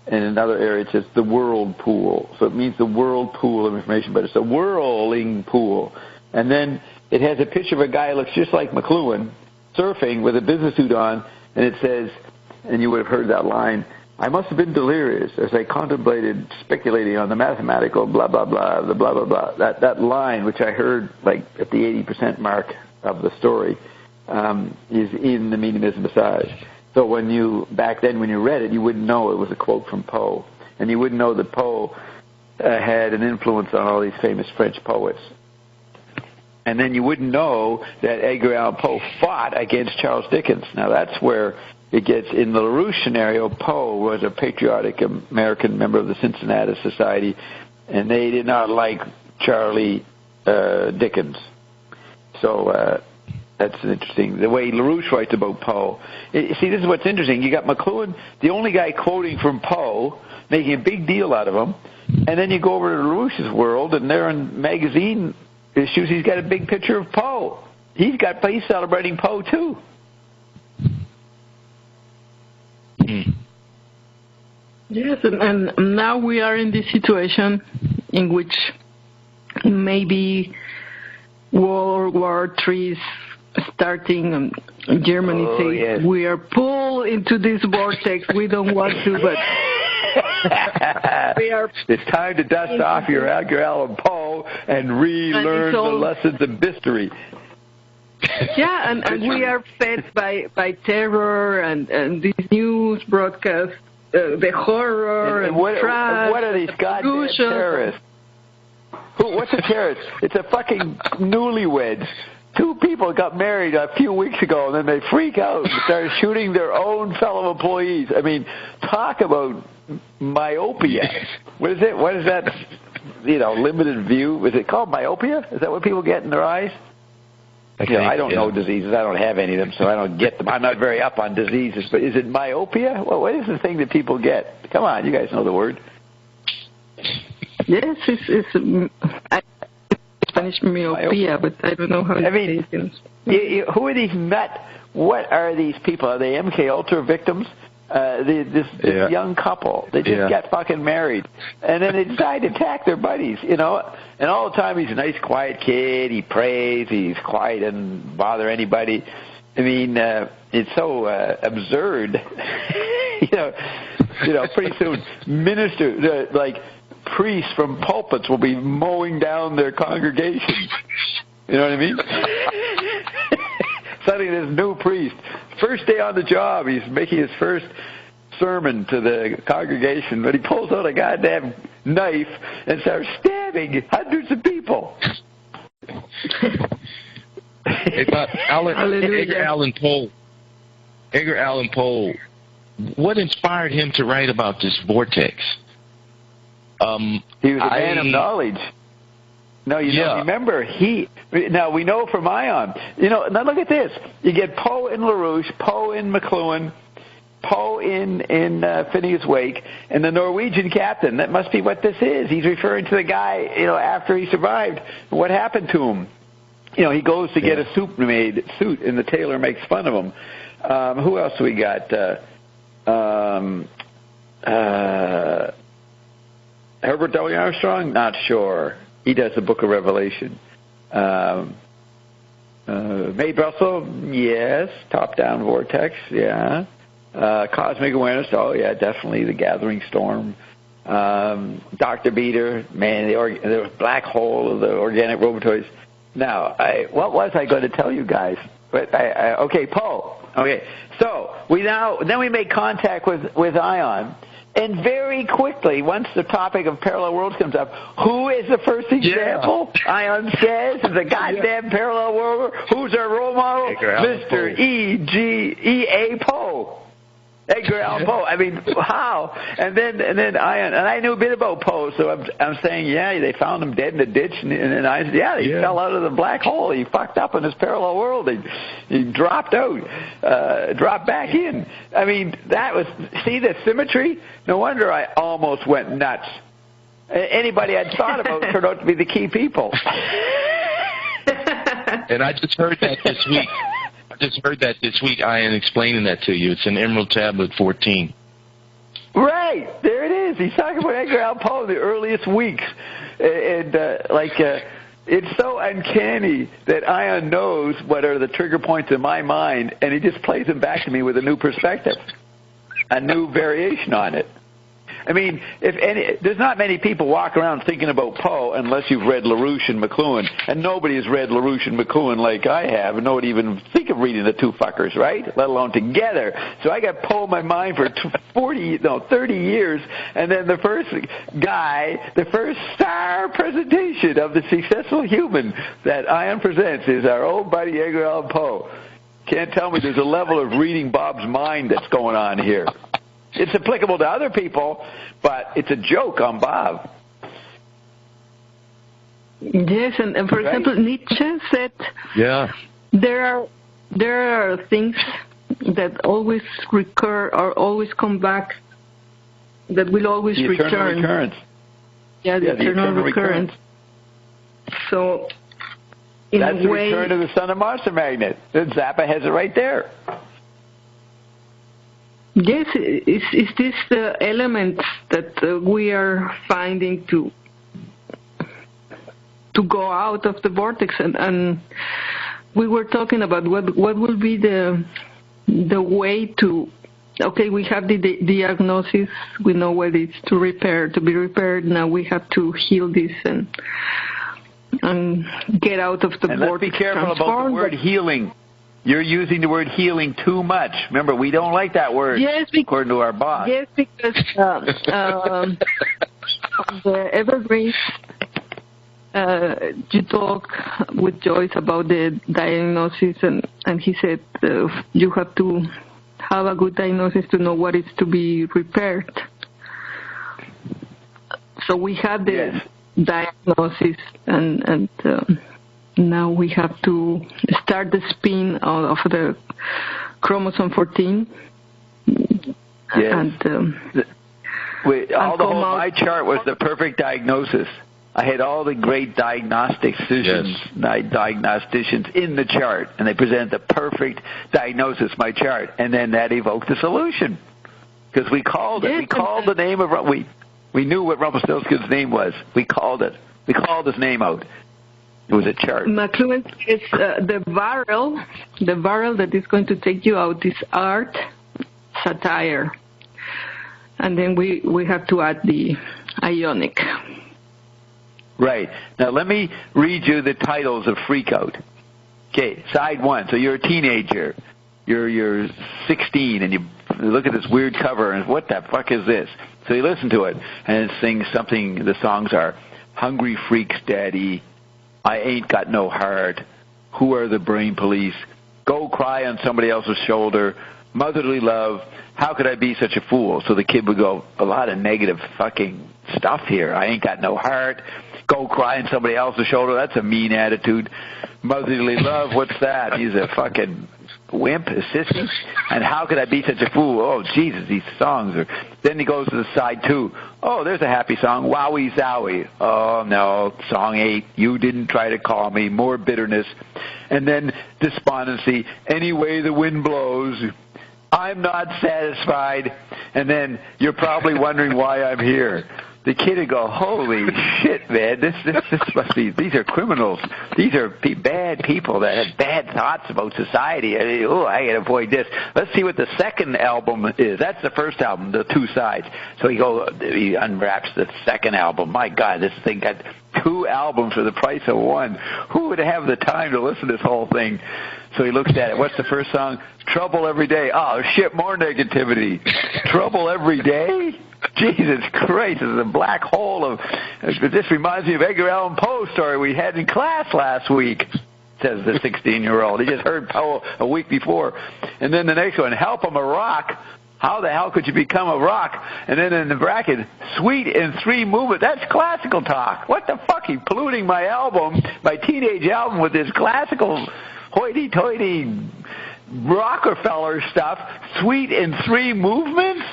Speaker 1: In another area it says the world pool. So it means the world pool of information, but it's a whirling pool. And then it has a picture of a guy who looks just like McLuhan, surfing with a business suit on, and it says, and you would have heard that line, I must have been delirious as I contemplated speculating on the mathematical blah, blah, blah, the blah, blah, blah. That line, which I heard like at the 80% mark of the story, is in the Medium is the Massage. So back then when you read it, you wouldn't know it was a quote from Poe. And you wouldn't know that Poe had an influence on all these famous French poets. And then you wouldn't know that Edgar Allan Poe fought against Charles Dickens. Now that's where it gets, in the LaRouche scenario, Poe was a patriotic American member of the Cincinnati Society, and they did not like Charlie Dickens. So that's interesting. The way LaRouche writes about Poe. See, this is what's interesting. You got McLuhan, the only guy quoting from Poe, making a big deal out of him, and then you go over to LaRouche's world, and there in magazine issues, he's got a big picture of Poe. He's celebrating Poe too. Yes, and now we are in this situation in which maybe World War III is starting, and Germany says we are pulled into this vortex. We don't want to, but we are.
Speaker 2: It's time to dust off your Edgar Allan Poe and relearn the lessons of history.
Speaker 1: Yeah, and we are fed by terror and these news broadcasts, the horror and
Speaker 2: what
Speaker 1: trash.
Speaker 2: What are these goddamn terrorists? What's a terrorist? It's a fucking newlyweds. Two people got married a few weeks ago, and then they freak out and start shooting their own fellow employees. I mean, talk about myopia. What is it? What is that, limited view? Is it called myopia? Is that what people get in their eyes? I don't know diseases. I don't have any of them, so I don't get them. I'm not very up on diseases, but is it myopia? Well, what is the thing that people get? Come on, you guys know the word.
Speaker 1: Yes, it's Spanish myopia, but I don't know how to say it.
Speaker 2: Who are these what are these people? Are they MK Ultra victims? This young couple, they just got fucking married, and then they decide to attack their buddies, and all the time he's a nice, quiet kid, he prays, he's quiet, doesn't bother anybody, I mean, it's so absurd. Pretty soon, priests from pulpits will be mowing down their congregations. You know what I mean? Suddenly, this new priest, first day on the job, he's making his first sermon to the congregation, but he pulls out a goddamn knife and starts stabbing hundreds of people.
Speaker 3: Edgar Allan Poe, what inspired him to write about this vortex?
Speaker 2: He was a man of knowledge. No, don't remember. Now, we know from Ion. Now look at this. You get Poe in LaRouche, Poe in McLuhan, Poe in Phineas Wake, and the Norwegian captain. That must be what this is. He's referring to the guy, after he survived. What happened to him? He goes to get a suit, and the tailor makes fun of him. Who else we got? Herbert W. Armstrong? Not sure. He does the Book of Revelation. Mae Brussel? Yes. Top-down vortex? Yeah. Cosmic awareness? Oh, yeah, definitely. The Gathering Storm. Dr. Beater? Man, the black hole of the organic robotoids. Now, what was I going to tell you guys? Okay, Poe. Okay, so then we make contact with Ion, and very quickly, once the topic of parallel worlds comes up, who is the first example? Yeah. Ion says is a goddamn parallel world. Who's our role model? Mr. E.A. Poe. Edgar Allan Poe. I mean, how? And then Ion, and I knew a bit about Poe, so I'm saying, they found him dead in the ditch, and I said, he fell out of the black hole. He fucked up in his parallel world. He dropped out, dropped back in. I mean, see the symmetry? No wonder I almost went nuts. Anybody I'd thought about turned out to be the key people.
Speaker 3: And I just heard that this week. Ian explaining that to you. It's in Emerald Tablet 14.
Speaker 2: Right. There it is. He's talking about Edgar Allan Poe in the earliest weeks. And it's so uncanny that Ion knows what are the trigger points in my mind, and he just plays them back to me with a new perspective, a new variation on it. I mean, there's not many people walk around thinking about Poe unless you've read LaRouche and McLuhan, and nobody has read LaRouche and McLuhan like I have, and nobody even think of reading the two fuckers, right? Let alone together. So I got Poe in my mind for 30 years, and then the first star presentation of the successful human that Ion presents is our old buddy Edgar Allan Poe. Can't tell me there's a level of reading Bob's mind that's going on here. It's applicable to other people, but it's a joke on Bob.
Speaker 1: Yes, and for example, Nietzsche said there are things that always recur or always come back, that will always return.
Speaker 2: Eternal recurrence.
Speaker 1: Yeah, the eternal recurrence. So,
Speaker 2: that's the return of the Sun and Monster Magnet. Zappa has it right there.
Speaker 1: Yes, is this the element that we are finding to go out of the vortex? And we were talking about what will be the way to. Okay, we have the diagnosis. We know what it's to be repaired. Now we have to heal this and get out of the vortex.
Speaker 2: Let's be careful about the word healing. You're using the word healing too much. Remember, we don't like that word, according to our boss.
Speaker 1: Yes, because the Evergreens, you talk with Joyce about the diagnosis, and he said you have to have a good diagnosis to know what is to be repaired. So we have the diagnosis, and now we have to start the spin of the chromosome 14.
Speaker 2: Yes. My chart was the perfect diagnosis. I had all the great diagnosticians in the chart, and they presented the perfect diagnosis, my chart, and then that evoked the solution. Because we called it. Yes, we called the name of... We knew what Rumpelstiltskin's name was. We called it. We called his name out. It was a chart.
Speaker 1: McLuhan is the barrel that is going to take you out is art, satire. And then we have to add the ionic.
Speaker 2: Right. Now let me read you the titles of Freak Out. Okay, side one. So you're a teenager. You're 16 and you look at this weird cover and what the fuck is this? So you listen to it and it sings something. The songs are Hungry Freaks Daddy, I Ain't Got No Heart, Who Are the Brain Police, Go Cry on Somebody Else's Shoulder, Motherly Love, How Could I Be Such a Fool? So the kid would go, a lot of negative fucking stuff here. I ain't got no heart. Go cry on somebody else's shoulder. That's a mean attitude. Motherly Love, what's that? He's a fucking wimp, a sissy. And How Could I Be Such a Fool? Oh, Jesus, these songs are... Then he goes to the side two. Oh, there's a happy song. Wowie Zowie. Oh, no. Song 8. You Didn't Try to Call Me. More bitterness. And then despondency. Any Way the Wind Blows. I'm Not Satisfied. And then You're Probably Wondering Why I'm Here. The kid would go, holy shit, man, this must be, these are criminals. These are bad people that have bad thoughts about society. I mean, I gotta avoid this. Let's see what the second album is. That's the first album, the two sides. So he unwraps the second album. My God, this thing got 2 albums for the price of 1. Who would have the time to listen to this whole thing? So he looks at it. What's the first song? Trouble Every Day. Oh, shit, more negativity. Trouble Every Day? Jesus Christ, this is a black hole of... This reminds me of Edgar Allan Poe's story we had in class last week, says the 16-year-old. He just heard Poe a week before. And then the next one, Help 'em a Rock. How the hell could you become a rock? And then in the bracket, Sweet in 3 Movement. That's classical talk. What the fuck? He's polluting my album, my teenage album, with this classical hoity-toity Rockefeller stuff. Sweet in 3 movements?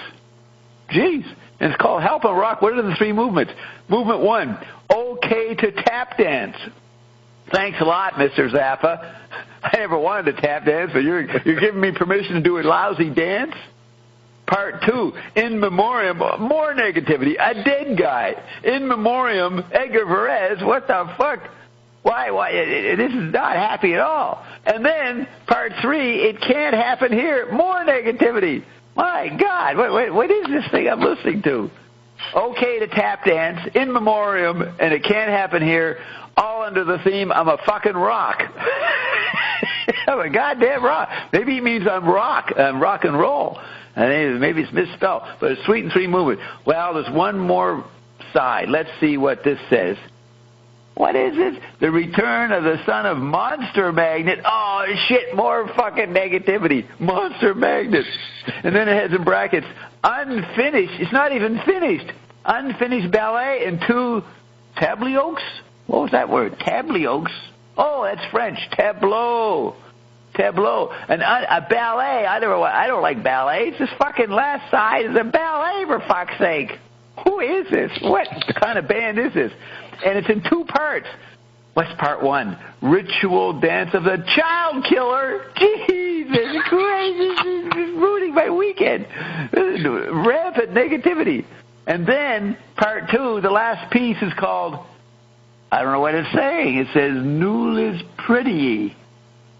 Speaker 2: Jeez. And it's called Help 'em Rock. What are the 3 movements? Movement 1, okay to tap dance. Thanks a lot, Mr. Zappa. I never wanted to tap dance, but you're giving me permission to do a lousy dance? Part 2, in memoriam, more negativity, a dead guy. In memoriam, Edgar Varese, what the fuck? Why, this is not happy at all. And then, part 3, it can't happen here, more negativity. My God, what is this thing I'm listening to? Okay to tap dance, in memoriam, and it can't happen here, all under the theme, I'm a fucking rock. I'm a goddamn rock. Maybe he means I'm rock and roll. And maybe it's misspelled, but it's Sweet in 3 Movement. Well, there's one more side. Let's see what this says. What is it? The Return of the Son of Monster Magnet. Oh, shit, more fucking negativity. Monster Magnet. And then it has in brackets, unfinished. It's not even finished. Unfinished ballet and 2 tableaux. What was that word? Tableaux. Oh, that's French. Tableau. And a ballet. I don't like ballet. It's this fucking last side is a ballet, for fuck's sake. Who is this? What kind of band is this? And it's in 2 parts. What's part 1? Ritual Dance of the Child Killer. Jesus Christ, this is ruining my weekend. Rampant negativity. And then part 2, the last piece is called, I don't know what it's saying. It says, Nul is pretty.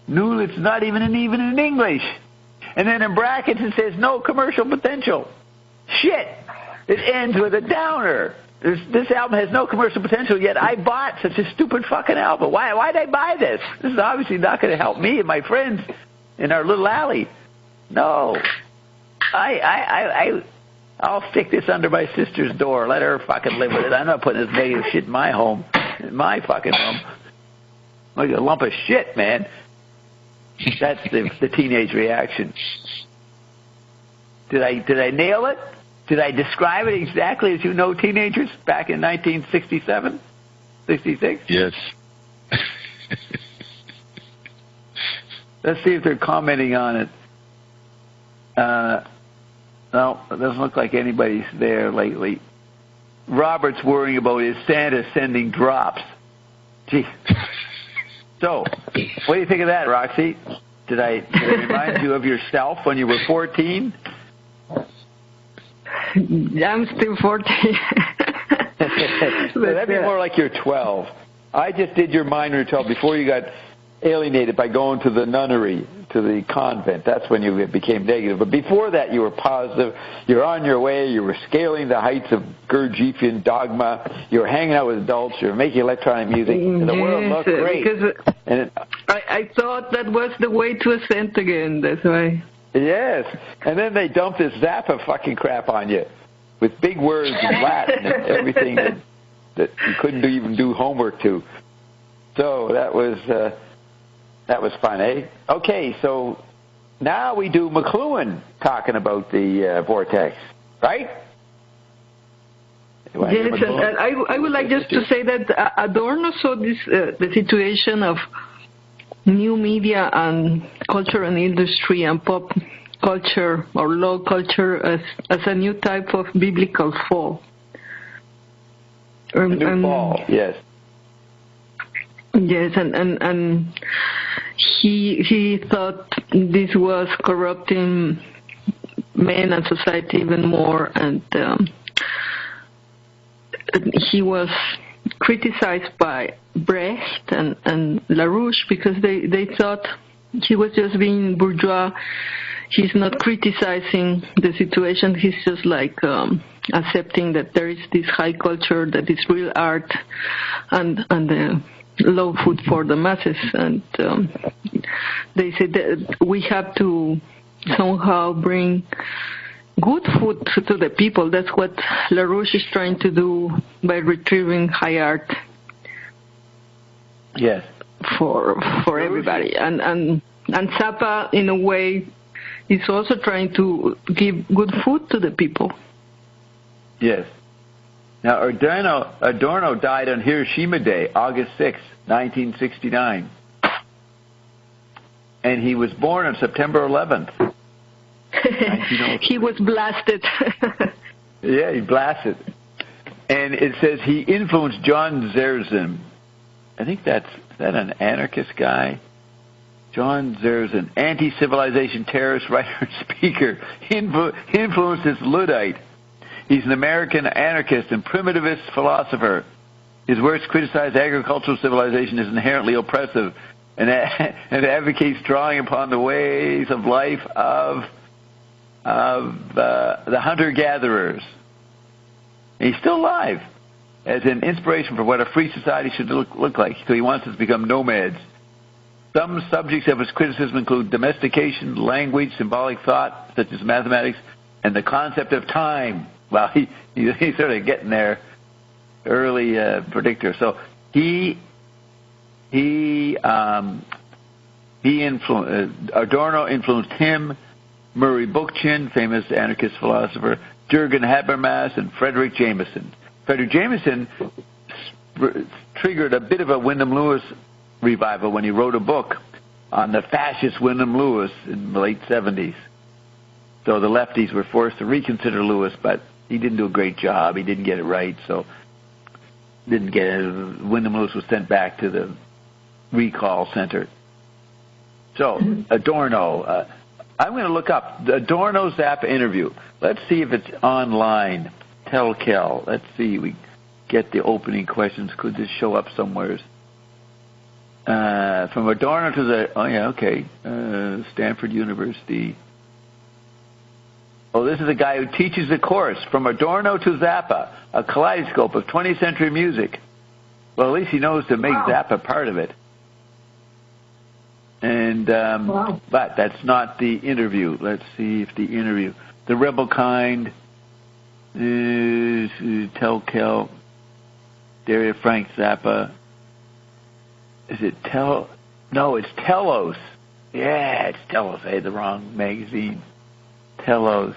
Speaker 2: Nul, it's not even in English. And then in brackets it says, no commercial potential. Shit. It ends with a downer. This album has no commercial potential, yet I bought such a stupid fucking album. Why'd I buy this? This is obviously not going to help me and my friends in our little alley. No. I'll stick this under my sister's door. Let her fucking live with it. I'm not putting this negative shit in my home. In my fucking home. Like a lump of shit, man. That's the teenage reaction. Did I nail it? Did I describe it exactly as you know teenagers back in 1967, 66?
Speaker 3: Yes.
Speaker 2: Let's see if they're commenting on it. No, it doesn't look like anybody's there lately. Robert's worrying about his Santa sending drops. Gee. So, what do you think of that, Roxy? Did I remind you of yourself when you were 14?
Speaker 1: I'm still 14.
Speaker 2: That'd be more like you're 12. I just did your mind ritual before you got alienated by going to the nunnery, to the convent. That's when you became negative. But before that, you were positive. You're on your way. You were scaling the heights of Gurdjieffian dogma. You were hanging out with adults. You were making electronic music. And the world looked great.
Speaker 1: Because I thought that was the way to ascend again. That's why.
Speaker 2: Yes. And then they dumped this Zappa fucking crap on you with big words in Latin and everything that you couldn't even do homework to. So that was fun, eh? Okay, so now we do McLuhan talking about the vortex, right?
Speaker 1: Yes, and I would like just to say that Adorno saw this the situation of new media and culture and industry and pop culture or low culture as a new type of biblical fall.
Speaker 2: A new fall, yes.
Speaker 1: Yes, and he thought this was corrupting men and society even more, and he was criticized by Brecht and LaRouche because they thought he was just being bourgeois. He's not criticizing the situation. He's just like accepting that there is this high culture that is real art and low food for the masses. And they said that we have to somehow bring good food to the people. That's what LaRouche is trying to do by retrieving high art.
Speaker 2: Yes.
Speaker 1: For everybody. And Zappa, in a way, is also trying to give good food to the people.
Speaker 2: Yes. Now, Adorno died on Hiroshima Day, August 6, 1969. And he was born on September 11th.
Speaker 1: He was blasted.
Speaker 2: Yeah, he blasted. And it says he influenced John Zerzan. I think is that an anarchist guy? John Zerzan, anti-civilization terrorist, writer, and speaker. He influenced this Luddite. He's an American anarchist and primitivist philosopher. His works criticize agricultural civilization as inherently oppressive and advocates drawing upon the ways of life of the hunter-gatherers. And he's still alive as an inspiration for what a free society should look like. So he wants us to become nomads. Some subjects of his criticism include domestication, language, symbolic thought, such as mathematics, and the concept of time. Well, he's sort of getting there, early predictor. So Adorno influenced him, Murray Bookchin, famous anarchist philosopher, Jürgen Habermas, and Frederick Jameson. Frederick Jameson triggered a bit of a Wyndham Lewis revival when he wrote a book on the fascist Wyndham Lewis in the late 70s. So the lefties were forced to reconsider Lewis, but he didn't do a great job. He didn't get it right, so Wyndham Lewis was sent back to the recall center. So Adorno, I'm going to look up the Adorno Zappa interview. Let's see if it's online. Tell Kel. Let's see. We get the opening questions. Could this show up somewhere? From Adorno to Stanford University. Oh, this is a guy who teaches the course, From Adorno to Zappa, a kaleidoscope of 20th century music. Well, at least he knows to make Zappa part of it. And but that's not the interview. Let's see if the interview. The Rebel Kind, Tell Kel, Daria Frank Zappa. Is it No, it's Telos. Yeah, it's Telos. I had the wrong magazine. Telos.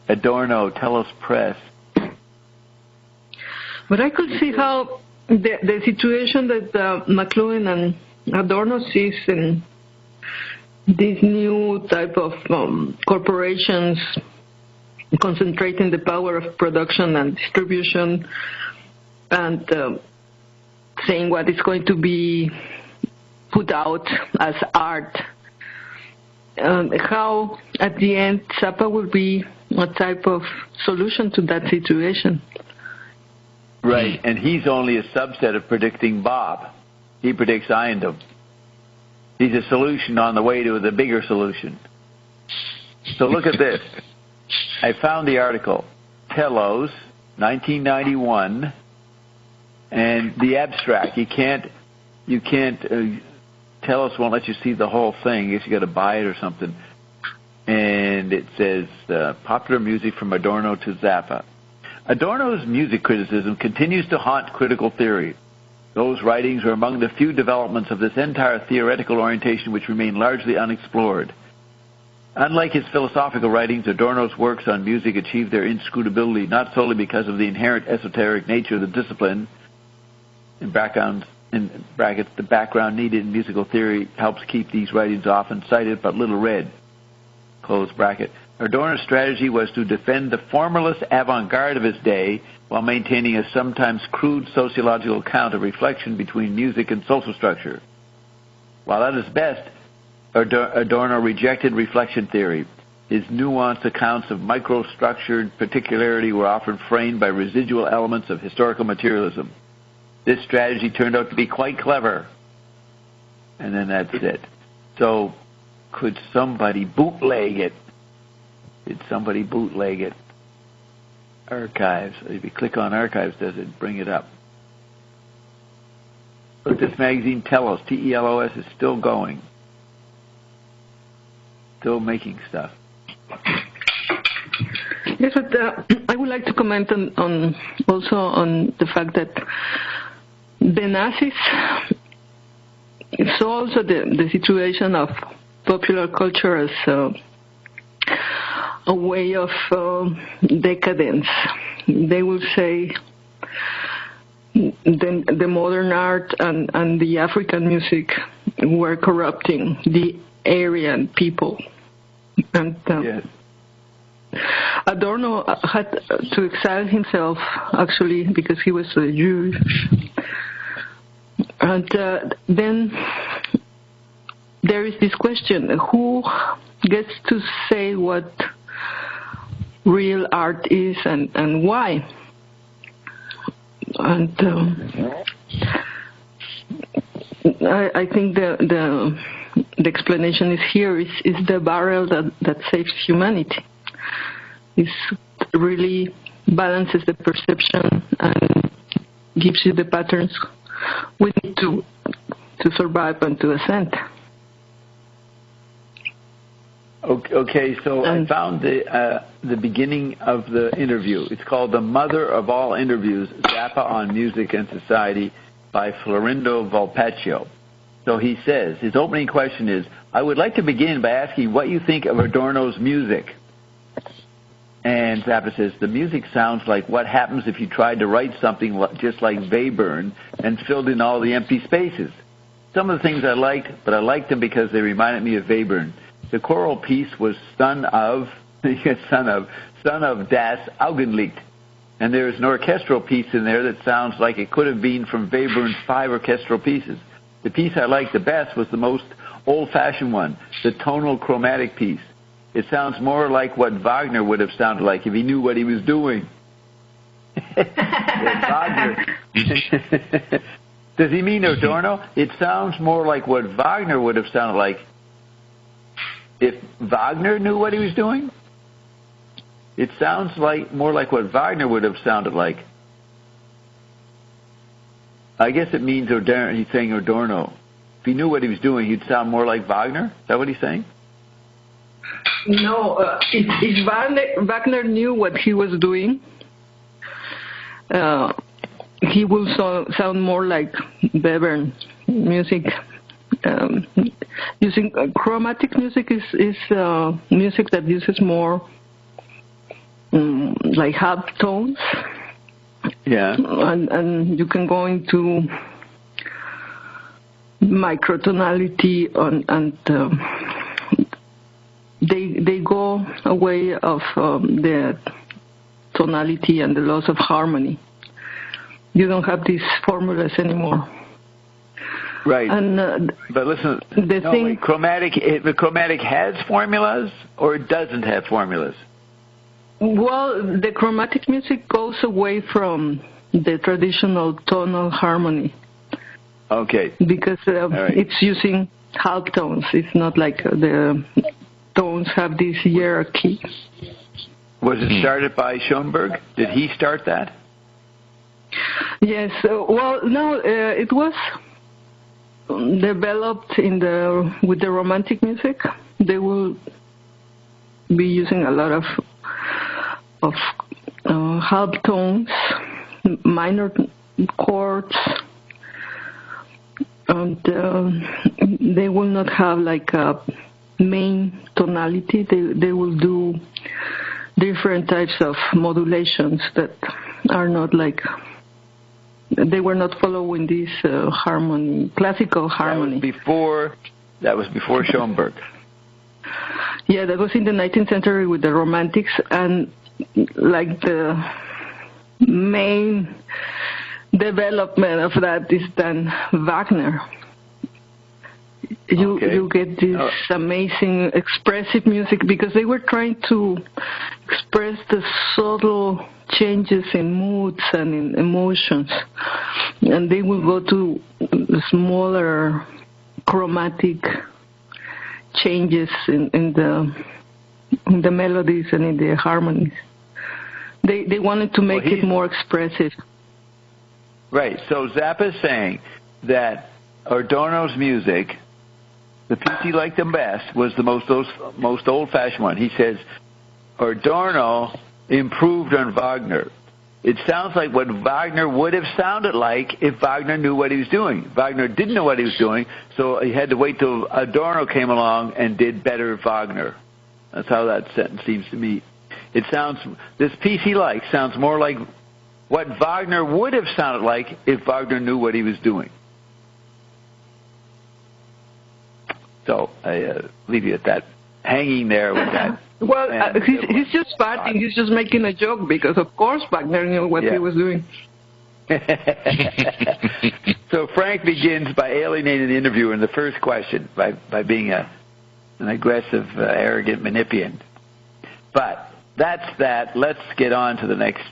Speaker 2: Adorno, Telos Press.
Speaker 1: But I could see how the situation that McLuhan and Adorno sees in this new type of corporations concentrating the power of production and distribution and saying what is going to be put out as art, how at the end Zappa will be a type of solution to that situation.
Speaker 2: Right, and he's only a subset of predicting Bob. He predicts Iandom. He's a solution on the way to the bigger solution. So look at this. I found the article, Telos, 1991, and the abstract. You can't. Telos won't let you see the whole thing. I guess you got to buy it or something. And it says popular music from Adorno to Zappa. Adorno's music criticism continues to haunt critical theory. Those writings are among the few developments of this entire theoretical orientation which remain largely unexplored. Unlike his philosophical writings, Adorno's works on music achieve their inscrutability not solely because of the inherent esoteric nature of the discipline. In brackets, the background needed in musical theory helps keep these writings often cited but little read. Close bracket. Adorno's strategy was to defend the formalist avant-garde of his day while maintaining a sometimes crude sociological account of reflection between music and social structure. While at his best, Adorno rejected reflection theory. His nuanced accounts of microstructured particularity were often framed by residual elements of historical materialism. This strategy turned out to be quite clever. And then that's it. So, could somebody bootleg it? Did somebody bootleg it? Archives. If you click on archives, does it bring it up? But this magazine, Telos, T-E-L-O-S, is still going. Still making stuff.
Speaker 1: Yes, but I would like to comment on also on the fact that the Nazis saw also the situation of popular culture as a way of decadence. They will say the modern art and the African music were corrupting the Aryan people. And
Speaker 2: yes.
Speaker 1: Adorno had to exile himself, actually, because he was Jewish. And then there is this question, who gets to say what real art is and why? And I think the explanation is here is the barrel that saves humanity. It really balances the perception and gives you the patterns we need to survive and to ascend.
Speaker 2: Okay, so I found the beginning of the interview. It's called The Mother of All Interviews, Zappa on Music and Society by Florindo Volpaccio. So he says, his opening question is, I would like to begin by asking what you think of Adorno's music. And Zappa says, the music sounds like what happens if you tried to write something just like Webern and filled in all the empty spaces. Some of the things I liked, but I liked them because they reminded me of Webern. The choral piece was son of das Augenlicht. And there is an orchestral piece in there that sounds like it could have been from Webern's 5 orchestral pieces. The piece I liked the best was the most old-fashioned one, the tonal chromatic piece. It sounds more like what Wagner would have sounded like if he knew what he was doing. Wagner. Does he mean Adorno? It sounds more like what Wagner would have sounded like if Wagner knew what he was doing. It sounds like more like what Wagner would have sounded like. I guess it means Adorno. He's saying Adorno. If he knew what he was doing, he'd sound more like Wagner. Is that what he's saying?
Speaker 1: No, if Wagner knew what he was doing, he will sound more like Webern music. Using chromatic music is music that uses more like half tones.
Speaker 2: Yeah.
Speaker 1: And you can go into microtonality and they go away of the tonality and the loss of harmony. You don't have these formulas anymore.
Speaker 2: Right.
Speaker 1: And
Speaker 2: but listen, the chromatic has formulas or it doesn't have formulas?
Speaker 1: Well, the chromatic music goes away from the traditional tonal harmony.
Speaker 2: Okay.
Speaker 1: Because
Speaker 2: right.
Speaker 1: It's using half tones. It's not like the tones have this hierarchy.
Speaker 2: Was it started by Schoenberg? Did he start that?
Speaker 1: Yes. Well, no, it was developed with the Romantic music. They will be using a lot of half tones, minor chords, and they will not have like a main tonality. They will do different types of modulations that are not like, they were not following this harmony, classical harmony.
Speaker 2: That was before Schoenberg.
Speaker 1: Yeah, that was in the 19th century with the Romantics, and like the main development of that is then Wagner. You get this amazing expressive music because they were trying to express the subtle changes in moods and in emotions, and they will go to smaller chromatic changes in the melodies and in the harmonies. They wanted to make it more expressive.
Speaker 2: Right. So Zappa is saying that Adorno's music, the piece he liked the best, was the most old-fashioned one. He says Adorno improved on Wagner. It sounds like what Wagner would have sounded like if Wagner knew what he was doing. Wagner didn't know what he was doing, so he had to wait till Adorno came along and did better Wagner. That's how that sentence seems to me. It sounds, this piece he likes sounds more like what Wagner would have sounded like if Wagner knew what he was doing. So I leave you at that, hanging there with that.
Speaker 1: Well, he's just parting. He's just making a joke because, of course, Wagner knew what he was doing.
Speaker 2: So Frank begins by alienating the interviewer in the first question by being an aggressive, arrogant Manipian. But that's that. Let's get on to the next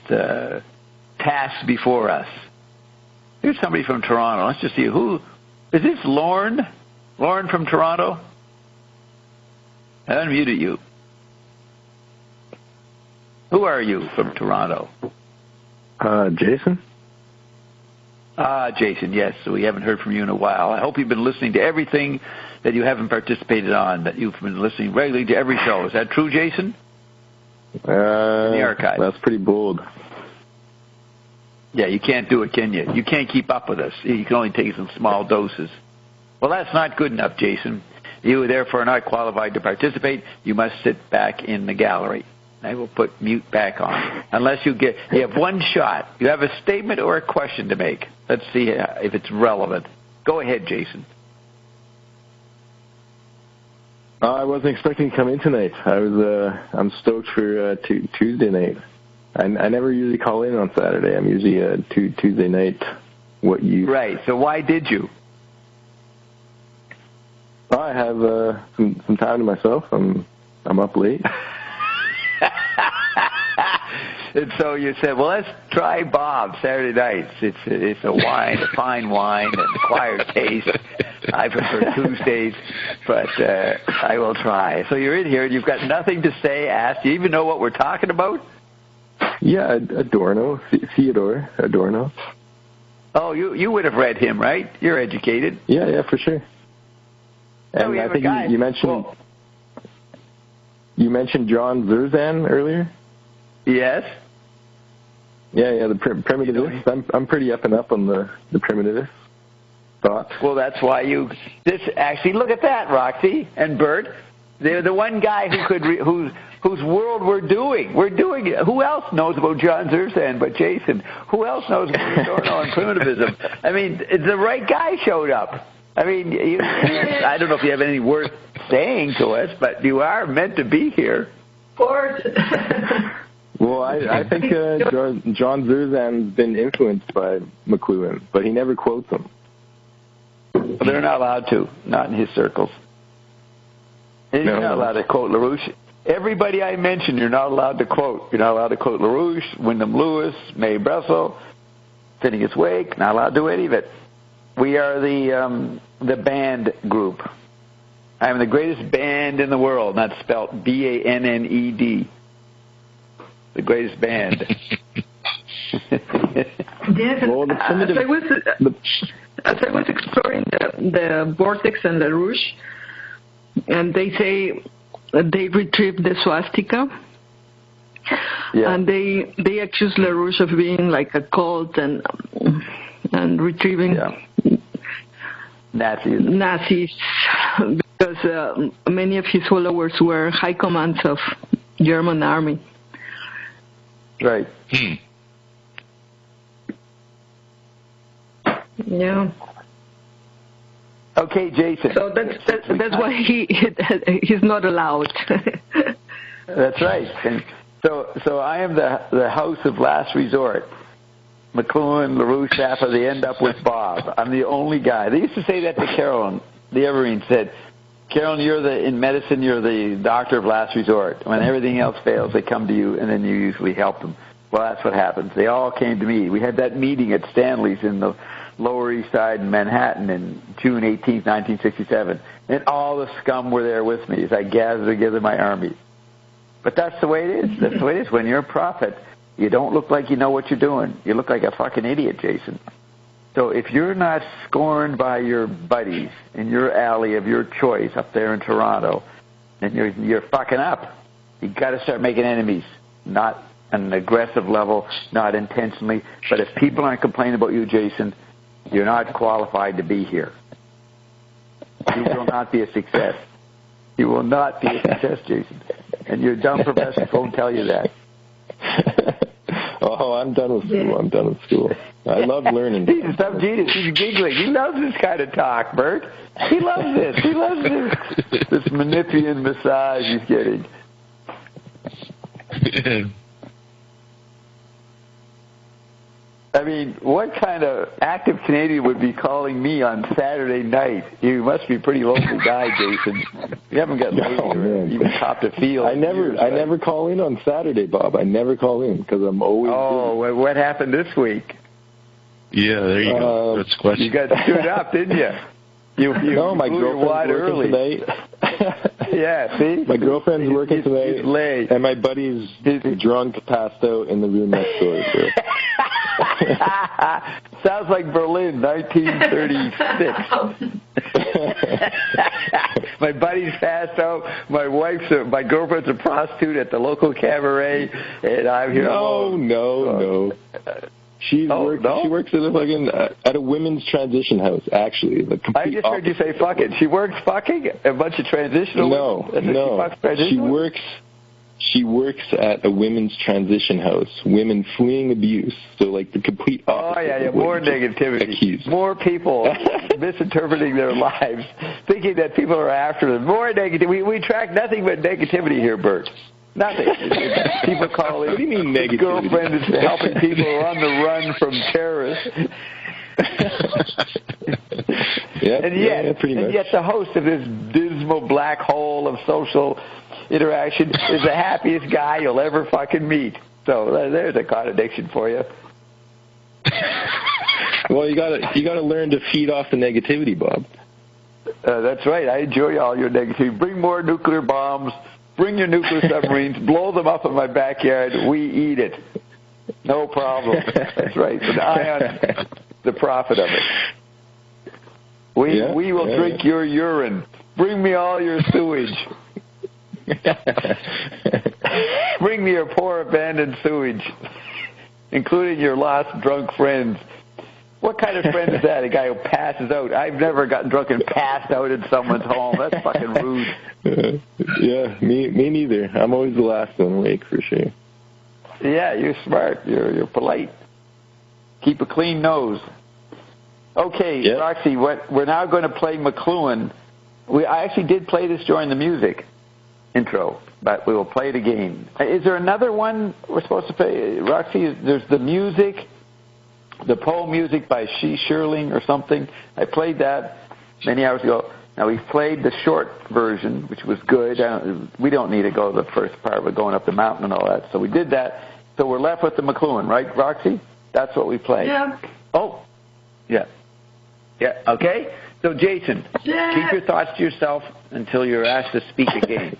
Speaker 2: task before us. Here's somebody from Toronto. Let's just see who is this. Lauren? Lauren from Toronto? I unmuted you. Who are you from Toronto?
Speaker 5: Jason.
Speaker 2: Jason, yes. So we haven't heard from you in a while. I hope you've been listening to everything that you haven't participated on, that you've been listening regularly to every show. Is that true, Jason? In the archive.
Speaker 5: That's pretty bold.
Speaker 2: Yeah, you can't do it, can you? You can't keep up with us. You can only take some small doses. Well, that's not good enough, Jason. You are therefore not qualified to participate. You must sit back in the gallery. I will put mute back on. Unless you have one shot. You have a statement or a question to make. Let's see if it's relevant. Go ahead, Jason.
Speaker 5: I wasn't expecting to come in tonight. I'm stoked for Tuesday night. I never usually call in on Saturday. I'm usually Tuesday night.
Speaker 2: Right. So why did you?
Speaker 5: I have some time to myself. I'm up late.
Speaker 2: And so you said, well, let's try Bob Saturday nights. It's a wine, a fine wine, and acquired taste. I prefer Tuesdays, but I will try. So you're in here, and you've got nothing to say, ask. Do you even know what we're talking about?
Speaker 5: Yeah, Adorno, Theodore Adorno.
Speaker 2: Oh, you would have read him, right? You're educated.
Speaker 5: Yeah, for sure. And I think you mentioned you mentioned John Zerzan earlier.
Speaker 2: Yes.
Speaker 5: Yeah, the primitivist. I'm pretty up and up on the primitivist thought.
Speaker 2: Well, that's why actually look at that, Roxy and Bert. They're the one guy whose world we're doing. We're doing it. Who else knows about John Zerzan but Jason? Who else knows about Adorno and primitivism? I mean, the right guy showed up. I mean, I don't know if you have anything worth saying to us, but you are meant to be here.
Speaker 1: Bert.
Speaker 5: Well, I think John Zerzan's been influenced by McLuhan, but he never quotes him.
Speaker 2: They're not allowed to, not in his circles. And you're not allowed to quote LaRouche. Everybody I mentioned, you're not allowed to quote. You're not allowed to quote LaRouche, Wyndham Lewis, Mae Brussel, sitting its wake, not allowed to do any of it. We are the band group. I am the greatest band in the world, not spelled B-A-N-N-E-D. The greatest band.
Speaker 1: Yes, well, as I was exploring the Vortex and the Rouge, and they say they retrieved the swastika, and they accuse La Rouge of being like a cult and retrieving Nazis because many of his followers were high commands of German army.
Speaker 2: Right.
Speaker 1: Yeah.
Speaker 2: Okay, Jason.
Speaker 1: So that's why he's not allowed.
Speaker 2: That's right. And so I am the house of last resort. McLuhan, LaRouche, Zappa, they end up with Bob. I'm the only guy. They used to say that to Carolyn. The Everine said, Carolyn, in medicine, you're the doctor of last resort. When everything else fails, they come to you, and then you usually help them. Well, that's what happens. They all came to me. We had that meeting at Stanley's in the Lower East Side in Manhattan in June 18th, 1967. And all the scum were there with me as I gathered together my army. But that's the way it is. That's the way it is. When you're a prophet, you don't look like you know what you're doing. You look like a fucking idiot, Jason. So if you're not scorned by your buddies in your alley of your choice up there in Toronto, then you're fucking up. You got to start making enemies, not on an aggressive level, not intentionally. But if people aren't complaining about you, Jason, you're not qualified to be here. You will not be a success. You will not be a success, Jason. And your dumb professors won't tell you that.
Speaker 5: Oh, I'm done with school. I'm done with school. I love learning.
Speaker 2: He's a dumb genius. He's giggling. He loves this kind of talk, Bert. He loves this. He loves this Manipian massage he's getting. I mean, what kind of active Canadian would be calling me on Saturday night? You must be a pretty lonely guy, Jason. You haven't got laid or even topped a field.
Speaker 5: I never call in on Saturday, Bob. I never call in because I'm always busy.
Speaker 2: What happened this week?
Speaker 3: Yeah, there you go. That's the question.
Speaker 2: You got stood up, didn't you?
Speaker 5: No, my girlfriend's working today.
Speaker 2: Yeah, see?
Speaker 5: My girlfriend's working today,
Speaker 2: late.
Speaker 5: And my buddy's drunk, passed out in the room next door. So.
Speaker 2: Sounds like Berlin, 1936. My buddy's passed out. My girlfriend's a prostitute at the local cabaret, and I'm here.
Speaker 5: No. She works at a women's transition house, actually.
Speaker 2: I just heard you say fuck it. She works fucking a bunch of transitional women?
Speaker 5: No. She works at a women's transition house, women fleeing abuse. So, like, the complete opposite.
Speaker 2: Oh, yeah, more negativity. More people misinterpreting their lives, thinking that people are after them. More negativity. We track nothing but negativity here, Bert. Nothing. People call it.
Speaker 5: What do you mean negativity?
Speaker 2: Girlfriend is helping people who are on the run from terrorists. And yet the host of this dismal black hole of social interaction is the happiest guy you'll ever fucking meet. So there's a contradiction for you.
Speaker 5: Well, you gotta learn to feed off the negativity, Bob.
Speaker 2: That's right. I enjoy all your negativity. Bring more nuclear bombs. Bring your nuclear submarines. Blow them up in my backyard. We eat it. No problem. That's right. But I am the prophet of it. We will drink your urine. Bring me all your sewage. Bring me your poor abandoned sewage, including your lost drunk friends. What kind of friend is that? A guy who passes out? I've never gotten drunk and passed out in someone's home. That's fucking rude.
Speaker 5: Me neither. I'm always the last one awake for sure.
Speaker 2: Yeah, you're smart. You're polite. Keep a clean nose. Okay, Roxy, we're now going to play McLuhan. I actually did play this during the music intro, but we will play it again. Is there another one we're supposed to play, Roxy? There's the music, the poem music by She Sherling or something. I played that many hours ago. Now, we've played the short version, which was good. We don't need to go to the first part. We're going up the mountain and all that. So we did that. So we're left with the McLuhan, right, Roxy? That's what we play.
Speaker 1: Yeah.
Speaker 2: Oh, yeah. Yeah, okay? So, Jason, keep your thoughts to yourself until you're asked to speak again.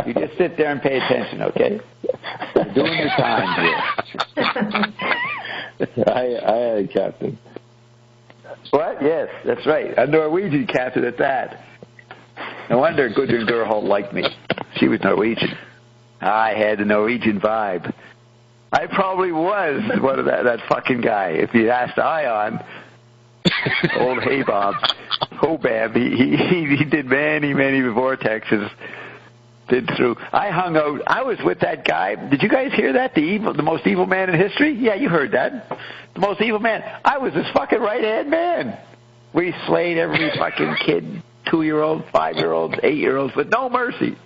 Speaker 2: You just sit there and pay attention, okay? You're doing your time here.
Speaker 5: Aye, Captain.
Speaker 2: What? Yes, that's right. A Norwegian captain at that. No wonder Gudrun Gerhold liked me. She was Norwegian. I had the Norwegian vibe. I probably was one of that fucking guy. If you asked Ion, old Hobab, he did many vortexes. Did through. I hung out. I was with that guy. Did you guys hear that? The most evil man in history? Yeah, you heard that. The most evil man. I was his fucking right-hand man. We slayed every fucking kid, 2-year-old, 5-year-olds, 8-year-olds, with no mercy.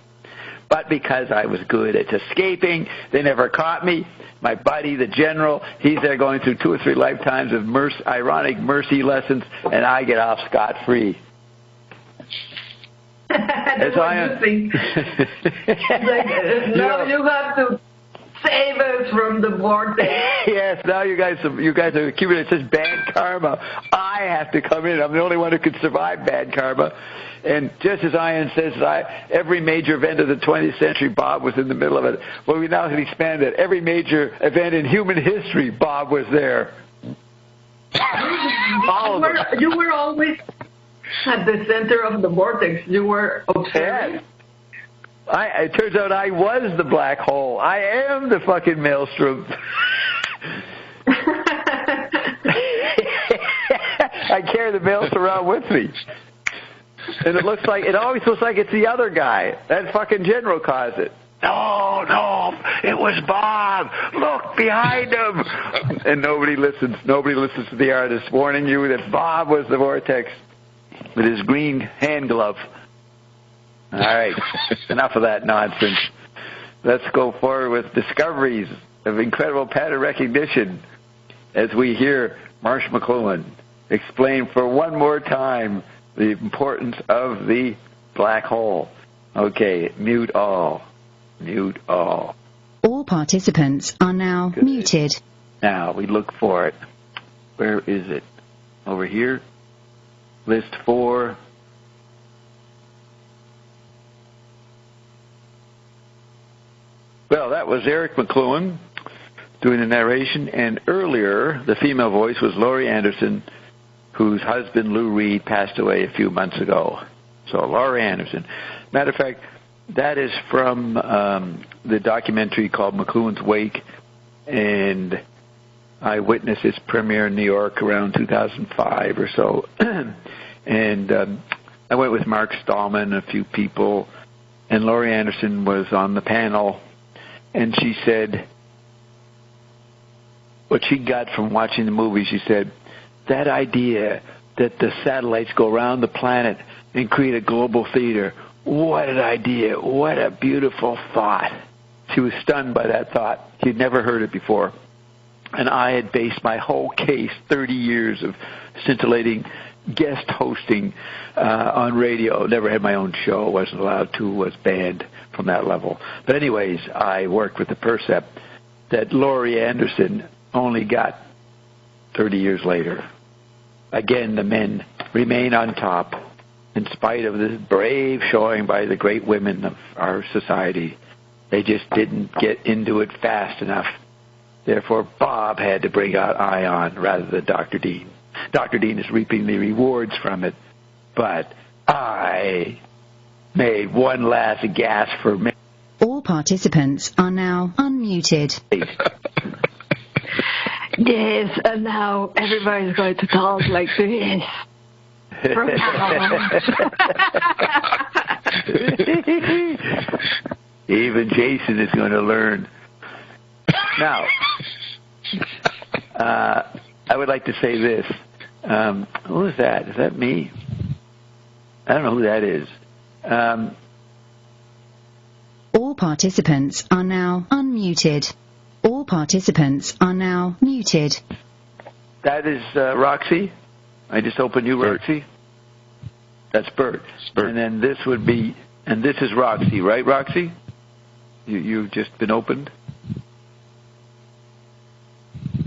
Speaker 2: But because I was good at escaping, they never caught me. My buddy, the general, he's there going through 2 or 3 lifetimes of ironic mercy lessons, and I get off scot-free.
Speaker 1: That's what you think. No, you have to save us from the vortex.
Speaker 2: Yes, now you guys are accumulating such bad karma. I have to come in. I'm the only one who can survive bad karma. And just as Ian says, every major event of the 20th century, Bob was in the middle of it. Well, we now can expand that. Every major event in human history, Bob was there.
Speaker 1: You were always at the center of the vortex. You were observing.
Speaker 2: Yes. It turns out I was the black hole. I am the fucking maelstrom. I carry the maelstrom around with me. And it always looks like it's the other guy. That fucking general caused it. No, it was Bob. Look behind him. And nobody listens. Nobody listens to the artist warning you that Bob was the vortex with his green hand glove. All right, enough of that nonsense. Let's go forward with discoveries of incredible pattern recognition as we hear Marsh McLuhan explain for one more time the importance of the black hole. Okay, mute all. Mute all.
Speaker 4: All participants are now muted.
Speaker 2: Now, we look for it. Where is it? Over here? List 4. Well, that was Eric McLuhan doing the narration, and earlier the female voice was Laurie Anderson, whose husband Lou Reed passed away a few months ago. So Laurie Anderson. Matter of fact, that is from the documentary called McLuhan's Wake, and I witnessed its premiere in New York around 2005 or so. And I went with Mark Stallman and a few people, and Laurie Anderson was on the panel, and she said what she got from watching the movie. She said, that idea that the satellites go around the planet and create a global theater, what an idea, what a beautiful thought. She was stunned by that thought. She'd never heard it before. And I had based my whole case, 30 years of scintillating guest hosting on radio. Never had my own show, wasn't allowed to, was banned from that level. But anyways, I worked with the percept that Laurie Anderson only got 30 years later. Again, the men remain on top in spite of this brave showing by the great women of our society. They just didn't get into it fast enough. Therefore, Bob had to bring out Ion rather than Dr. Dean. Dr. Dean is reaping the rewards from it, but I made one last gasp for me.
Speaker 4: All participants are now unmuted.
Speaker 1: Yes, and now everybody's going to talk like this. From now.
Speaker 2: Even Jason is going to learn. Now, I would like to say this. Who is that? Is that me? I don't know who that is.
Speaker 4: All participants are now unmuted. All participants are now muted.
Speaker 2: That is Roxy. I just opened you, Roxy. That's Bert. And then this would be, and this is Roxy, right, Roxy? You've just been opened?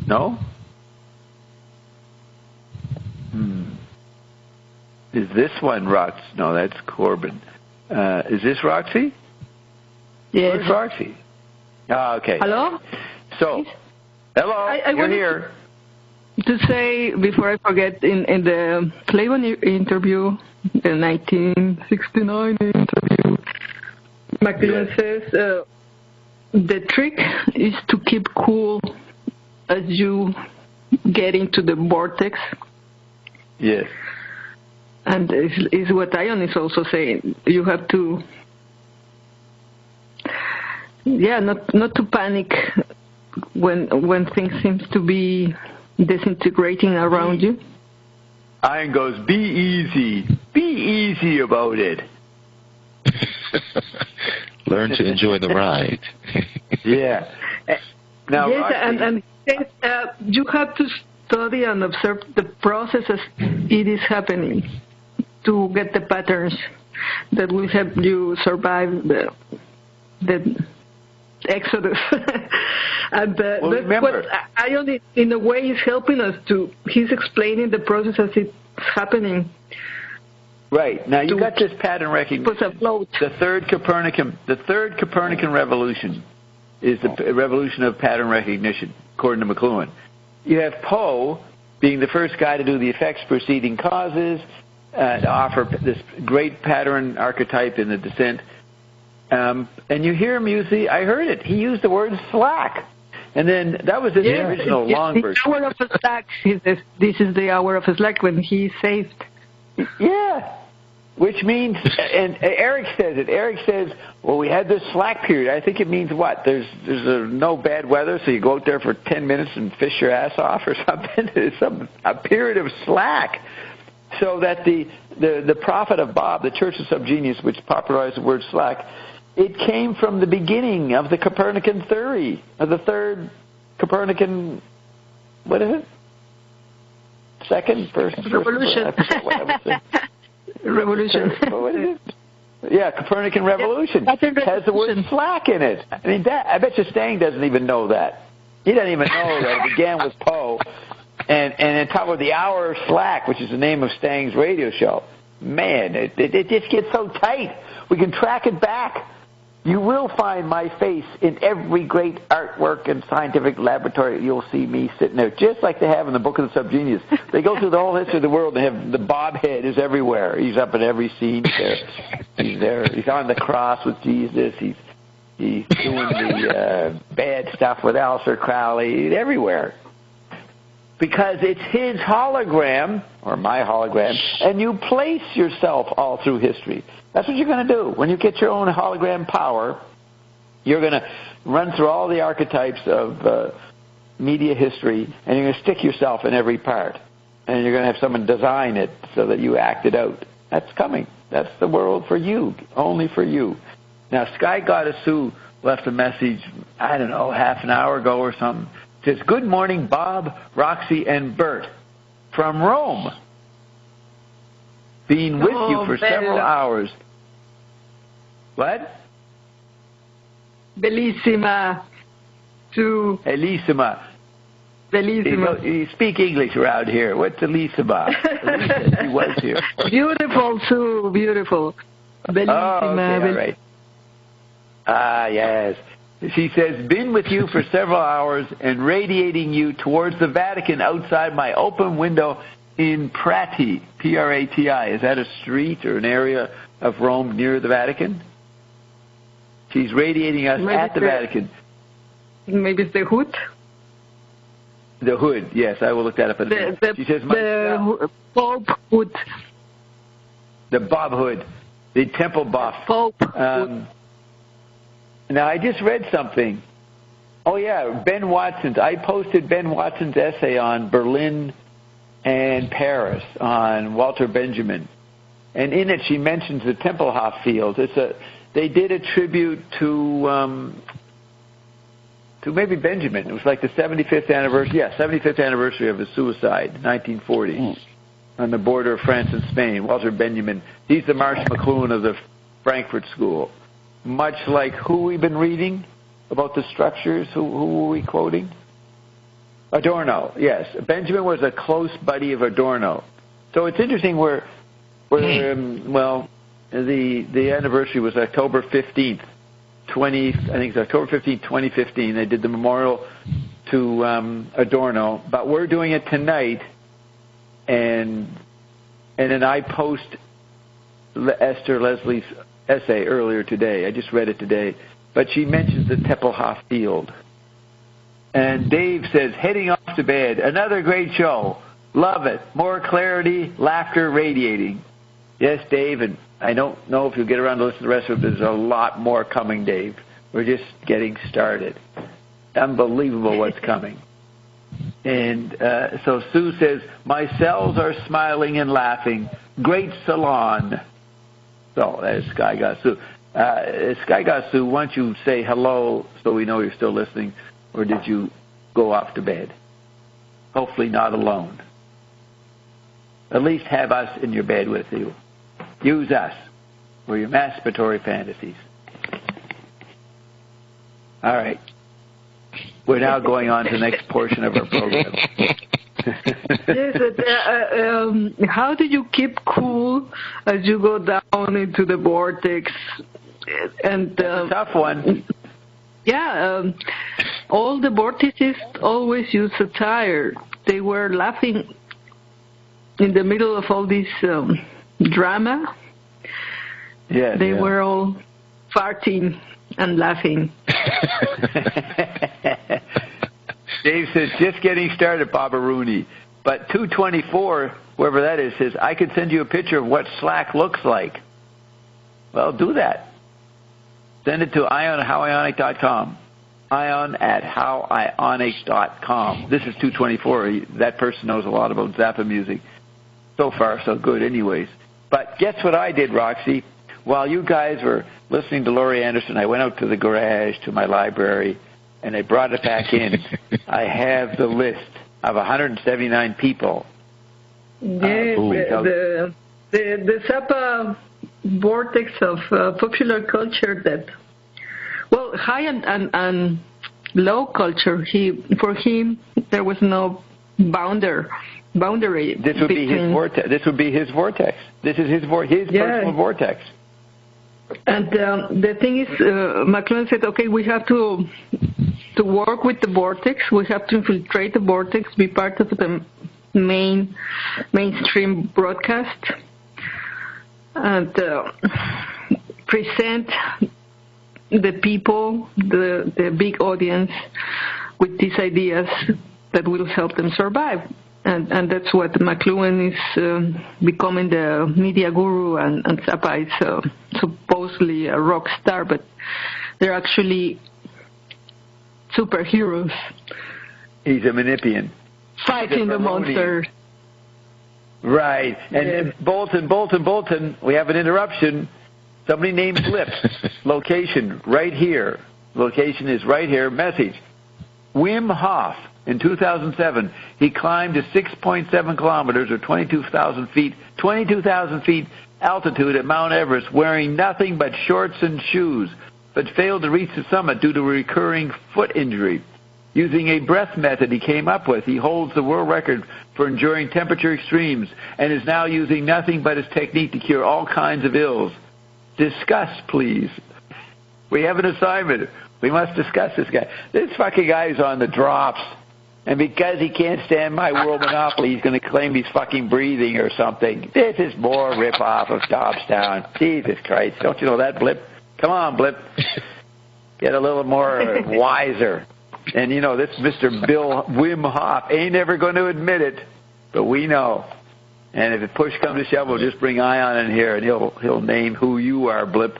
Speaker 2: No? Is this one Rox? No, that's Corbin. Is this Roxy?
Speaker 1: Yes.
Speaker 2: Where's Roxy? Oh, okay.
Speaker 1: Hello?
Speaker 2: So, hello, you're here.
Speaker 1: To say, before I forget, in the Claiborne interview, the 1969 interview, McLuhan says the trick is to keep cool as you get into the vortex.
Speaker 2: Yes.
Speaker 1: And is what Ion is also saying. You have to, not to panic when things seems to be disintegrating around you.
Speaker 2: Iron goes, be easy about it.
Speaker 3: Learn to enjoy the ride.
Speaker 2: Yeah. Now,
Speaker 1: yes,
Speaker 2: Roxy,
Speaker 1: and you have to study and observe the process as it is happening to get the patterns that will help you survive the exodus. And that's
Speaker 2: remember,
Speaker 1: what Ion, in a way, is helping us to. He's explaining the process as it's happening.
Speaker 2: Right. Now, you got this pattern recognition.
Speaker 1: Put afloat.
Speaker 2: The third Copernican revolution is the revolution of pattern recognition, according to McLuhan. You have Poe being the first guy to do the effects preceding causes, to offer this great pattern archetype in the descent. And you hear him use I heard it. He used the word slack. And then that was his original long version.
Speaker 1: The hour of a slack. This is the hour of a slack when he saved.
Speaker 2: Yeah. Which means, and Eric says it. Eric says, well, we had this slack period. I think it means what? There's no bad weather, so you go out there for 10 minutes and fish your ass off or something. It's a period of slack. So that the prophet of Bob, the Church of Subgenius, which popularized the word slack, it came from the beginning of the Copernican theory, of the third Copernican, what is it? Second, first?
Speaker 1: Revolution.
Speaker 2: I forget what I was saying.
Speaker 1: Revolution.
Speaker 2: What is it? Yeah, Copernican revolution. It has the word slack in it. I mean, I bet you Stang doesn't even know that. He doesn't even know that it began with Poe. And on top of the hour of slack, which is the name of Stang's radio show. Man, it just gets so tight. We can track it back. You will find my face in every great artwork and scientific laboratory. You'll see me sitting there, just like they have in the Book of the Subgenius. They go through the whole history of the world, and they have the Bob head is everywhere. He's up in every scene. He's there. He's on the cross with Jesus. He's doing the bad stuff with Aleister Crowley. Everywhere. Because it's his hologram, or my hologram, and you place yourself all through history. That's what you're going to do. When you get your own hologram power, you're going to run through all the archetypes of media history, and you're going to stick yourself in every part. And you're going to have someone design it so that you act it out. That's coming. That's the world for you, only for you. Now, Sky Goddess Sue left a message, I don't know, half an hour ago or something. It says, good morning, Bob, Roxy, and Bert from Rome. Being with you for several hours. What?
Speaker 1: Bellissima.
Speaker 2: Elissima.
Speaker 1: Bellissima.
Speaker 2: You speak English around here. What's Elissima? Elisa, she was here.
Speaker 1: Beautiful, Sue. Beautiful. Bellissima.
Speaker 2: Oh, okay, all right. Ah, yes. She says, been with you for several hours and radiating you towards the Vatican outside my open window in Prati, P-R-A-T-I. Is that a street or an area of Rome near the Vatican? She's radiating us at the Vatican.
Speaker 1: Maybe it's the Hood?
Speaker 2: The Hood, yes. I will look that up. She says,
Speaker 1: the Pope Hood.
Speaker 2: The Bob Hood. The Temple Buff.
Speaker 1: Pope Hood.
Speaker 2: Now, I just read something. Oh, yeah, Ben Watson's. I posted Ben Watson's essay on Berlin and Paris on Walter Benjamin. And in it, she mentions the Tempelhof fields. They did a tribute to maybe Benjamin. It was like the 75th anniversary. Yeah, 75th anniversary of his suicide, 1940, on the border of France and Spain. Walter Benjamin. He's the Marsh McLuhan of the Frankfurt School. Much like who we've been reading about the structures. Who were we quoting? Adorno, yes. Benjamin was a close buddy of Adorno. So it's interesting where the anniversary was October 15th, I think it's October 15th, 2015. They did the memorial to Adorno, but we're doing it tonight, and then I post Esther Leslie's essay earlier today. I just read it today, but she mentions the Tempelhof field. And Dave says, heading off to bed, another great show. Love it. More clarity, laughter radiating. Yes, Dave, and I don't know if you'll get around to listen to the rest of it. There's a lot more coming, Dave. We're just getting started. Unbelievable what's coming. And so Sue says, my cells are smiling and laughing. Great salon. So that is Sky God Sue. Sky God Sue, why don't you say hello so we know you're still listening, or did you go off to bed? Hopefully not alone. At least have us in your bed with you. Use us for your masturbatory fantasies. All right. We're now going on to the next portion of our program.
Speaker 1: Yes, how do you keep cool as you go down into the vortex? And
Speaker 2: That's a tough one.
Speaker 1: Yeah, all the vortices always use satire. They were laughing in the middle of all this drama.
Speaker 2: Yeah,
Speaker 1: they were all farting and laughing.
Speaker 2: Dave says, just getting started, Baba Rooney. But 224, whoever that is, says, I could send you a picture of what Slack looks like. Well, do that. Send it to ion@howionic.com. ion@howionic.com. This is 224. That person knows a lot about Zappa music. So far, so good anyways. But guess what I did, Roxy? While you guys were listening to Laurie Anderson, I went out to the garage, to my library, and I brought it back in. I have the list of 179 people.
Speaker 1: Yeah, the Zappa vortex of popular culture that, well, high and low culture, for him, there was no boundary.
Speaker 2: This would be his vortex. This would be his vortex. This is his personal vortex.
Speaker 1: And the thing is, McLuhan said, okay, we have to work with the vortex. We have to infiltrate the vortex, be part of the mainstream broadcast, and present the people, the big audience, with these ideas that will help them survive. And that's what McLuhan is becoming, the media guru, and Zappa is supposedly a rock star, but they're actually superheroes.
Speaker 2: He's a Manipian.
Speaker 1: Fighting the monster.
Speaker 2: Right. And Bolton, we have an interruption. Somebody named Blip. Location, right here. Location is right here. Message. Wim Hof. In 2007, he climbed to 6.7 kilometers or 22,000 feet altitude at Mount Everest wearing nothing but shorts and shoes, but failed to reach the summit due to a recurring foot injury. Using a breath method he came up with, he holds the world record for enduring temperature extremes and is now using nothing but his technique to cure all kinds of ills. Discuss, please. We have an assignment. We must discuss this guy. This fucking guy is on the drops. And because he can't stand my world monopoly, he's going to claim he's fucking breathing or something. This is more rip-off of Dobbstown. Jesus Christ. Don't you know that, Blip? Come on, Blip. Get a little more wiser. And, you know, this Mr. Bill Wim Hof ain't ever going to admit it, but we know. And if it push comes to shove, we'll just bring Ion in here, and he'll name who you are, Blip.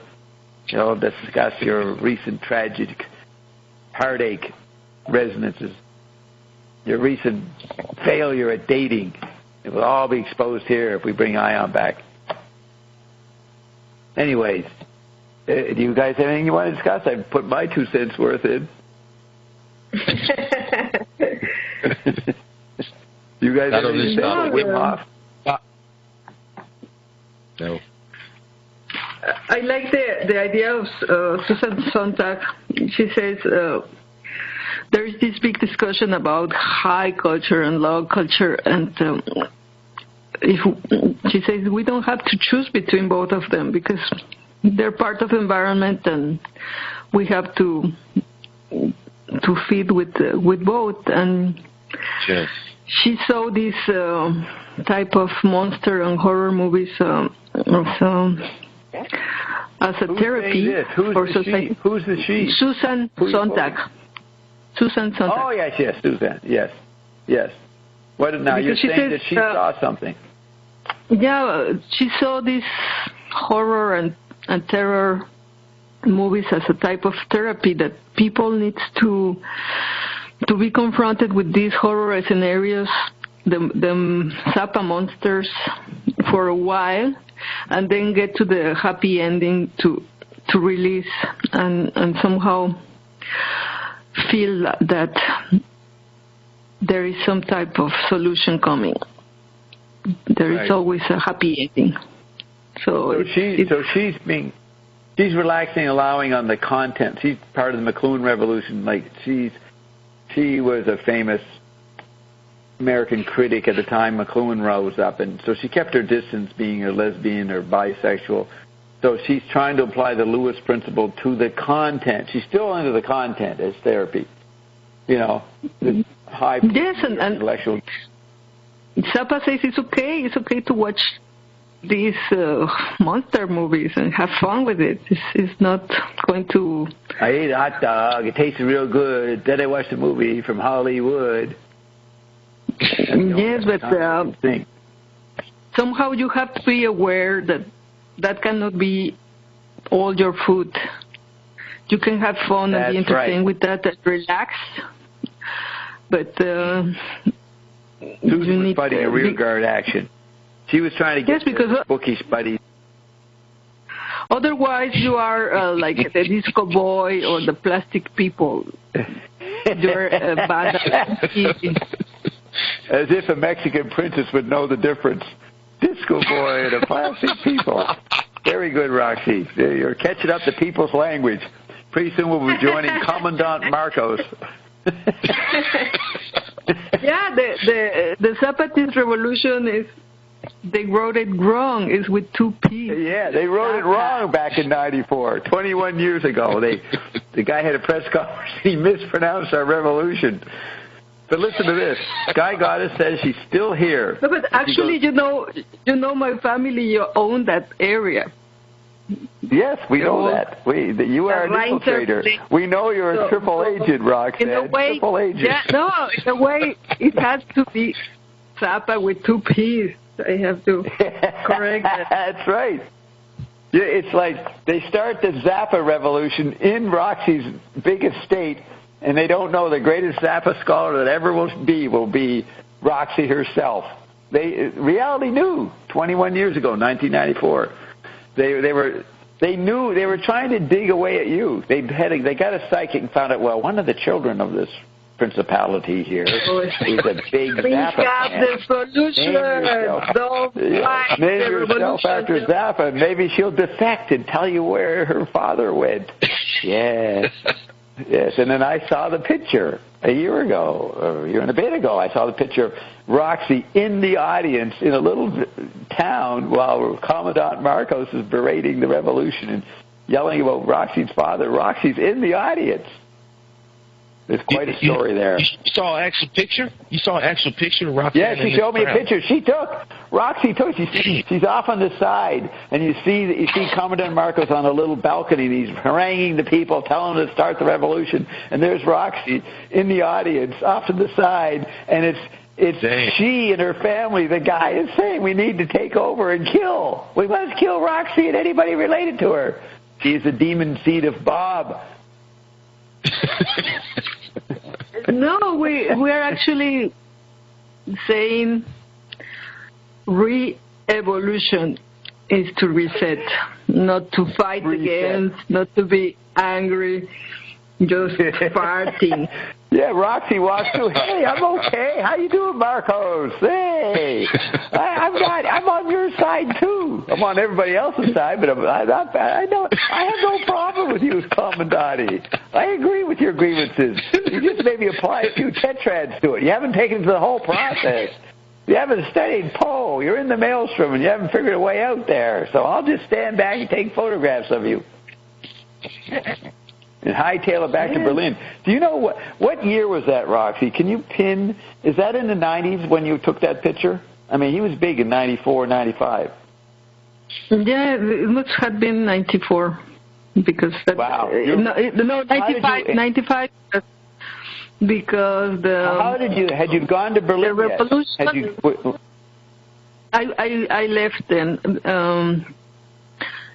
Speaker 2: He'll discuss your recent tragic heartache resonances. Your recent failure at dating. It will all be exposed here if we bring Ion back. Anyways, do you guys have anything you want to discuss? I've put my 2 cents worth in. You guys have anything about Wim Hof?
Speaker 3: No.
Speaker 1: I like the idea of Susan Sontag. She says, there is this big discussion about high culture and low culture, and she says we don't have to choose between both of them because they're part of the environment, and we have to feed with both. And
Speaker 3: yes.
Speaker 1: She saw this type of monster and horror movies as a therapy for society.
Speaker 2: Who's the she?
Speaker 1: Susan Sontag. Susan Sontag.
Speaker 2: Oh, yes, Susan. Yes. What now? You're saying that she saw something.
Speaker 1: Yeah, she saw these horror and terror movies as a type of therapy that people need to be confronted with these horror scenarios, the Zappa monsters for a while, and then get to the happy ending to release and somehow feel that there is some type of solution coming. There is always a happy ending. So she's relaxing, allowing on the content. She's part of the McLuhan Revolution. Like she was a famous American critic at the time McLuhan rose up, and so she kept her distance, being a lesbian or bisexual. So she's trying to apply the Lewis principle to the content. She's still into the content as therapy. The high intellectual. Zappa says it's okay to watch these monster movies and have fun with it. It's not going to...
Speaker 2: I ate a hot dog. It tasted real good. Then I watched a movie from Hollywood.
Speaker 1: Yes, but somehow you have to be aware that cannot be all your food. You can have fun and be entertained with that and relax. But
Speaker 2: Susan was fighting a rearguard action. She was trying to get bookish buddies.
Speaker 1: Otherwise, you are like the disco boy or the plastic people. You're bad.
Speaker 2: As if a Mexican princess would know the difference. Disco boy and a plastic people. Very good, Roxy. You're catching up to people's language. Pretty soon we'll be joining Commandant Marcos.
Speaker 1: Yeah, the Zapatist revolution is... They wrote it wrong. It's with two P's.
Speaker 2: Yeah, they wrote it wrong back in '94, 21 years ago. The guy had a press conference. He mispronounced our revolution. But listen to this. Guy Goddess says she's still here.
Speaker 1: No, but actually, you know, my family owned that area.
Speaker 2: Yes, we know that. You are an infiltrator. We know you're a triple agent, Roxanne.
Speaker 1: In a way,
Speaker 2: triple agent.
Speaker 1: Yeah, no, in a way, it has to be Zappa with two P's. I have to correct that.
Speaker 2: That's right. Yeah, it's like they start the Zappa revolution in Roxy's big estate, and they don't know the greatest Zappa scholar that ever will be Roxy herself. Reality knew 21 years ago, 1994. They were trying to dig away at you. They got a psychic and found out, well, one of the children of this principality here is a big Zappa fan.
Speaker 1: We got the solution.
Speaker 2: Name yourself after Zappa. Maybe she'll defect and tell you where her father went. Yes. Yes, and then I saw the picture a year and a bit ago. I saw the picture of Roxy in the audience in a little town while Commandant Marcos is berating the revolution and yelling about Roxy's father. Roxy's in the audience. There's quite a story there.
Speaker 3: You saw an actual picture? You saw an actual picture of Roxy?
Speaker 2: Yeah, she showed me a picture. Roxy took. She's off on the side, and you see Commandant Marcos on a little balcony, and he's haranguing the people, telling them to start the revolution. And there's Roxy in the audience, off to the side, and it's she and her family. The guy is saying, we need to take over and kill. We must kill Roxy and anybody related to her. She's the demon seed of Bob.
Speaker 1: No, we are actually saying re-evolution is to reset, not to fight against, not to be angry, just farting.
Speaker 2: Yeah, Roxy walks through. Hey, I'm okay. How you doing, Marcos? Hey, I'm on your side too. I'm on everybody else's side, but I have no problem with you, Commandante. I agree with your grievances. You just maybe apply a few tetrads to it. You haven't taken the whole process. You haven't studied Poe. You're in the maelstrom, and you haven't figured a way out there. So I'll just stand back and take photographs of you. And hightail it back to Berlin. Do you know what year was that, Roxy? Can you pin? Is that in the 90s when you took that picture? I mean, he was big in 94, 95.
Speaker 1: Yeah, it must have been 94. Because that,
Speaker 2: wow.
Speaker 1: No, 95, because the...
Speaker 2: How did you... Had you gone to Berlin
Speaker 1: the revolution,
Speaker 2: yet? Had you,
Speaker 1: I left then.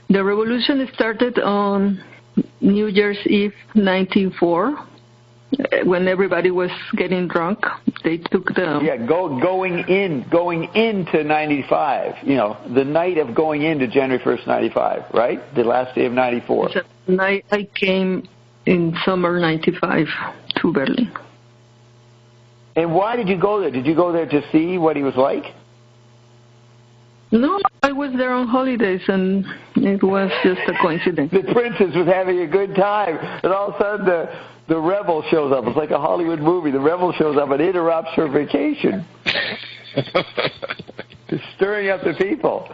Speaker 1: The revolution started on New Year's Eve, 1994, when everybody was getting drunk. They took the...
Speaker 2: Yeah, going into 95, you know, the night of going into January 1st, 95, right? The last day of 94.
Speaker 1: I came in summer 95 to Berlin.
Speaker 2: And why did you go there? Did you go there to see what he was like?
Speaker 1: No, I was there on holidays, and it was just a coincidence.
Speaker 2: The princess was having a good time, and all of a sudden the rebel shows up. It's like a Hollywood movie. The rebel shows up and interrupts her vacation. Stirring up the people.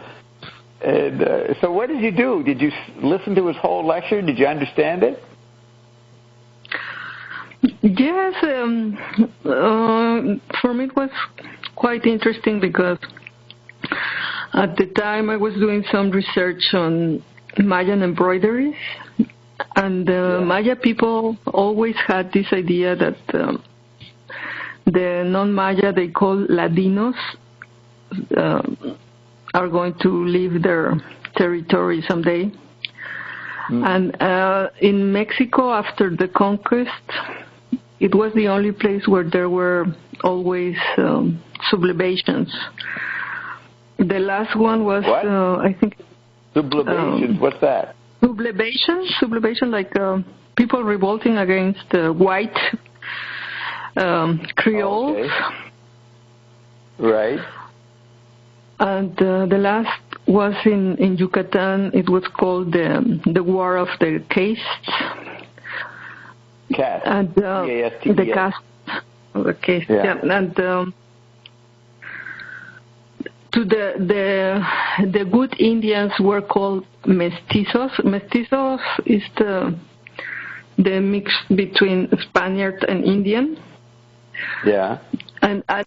Speaker 2: And so what did you do? Did you listen to his whole lecture? Did you understand it?
Speaker 1: Yes. For me it was quite interesting because at the time I was doing some research on Mayan embroideries. And Maya people always had this idea that the non-Maya, they call Ladinos, are going to leave their territory someday. And in Mexico, after the conquest, it was the only place where there were always sublevations. The last one was, I think...
Speaker 2: Sublevations, what's that?
Speaker 1: Sublevation, like people revolting against white Creoles.
Speaker 2: Okay. Right.
Speaker 1: And the last was in Yucatan. It was called the War of the Castes.
Speaker 2: Caste.
Speaker 1: And the caste of the caste. Yeah. And to the good Indians were called mestizos. Mestizos is the mix between Spaniard and Indian.
Speaker 2: Yeah.
Speaker 1: And at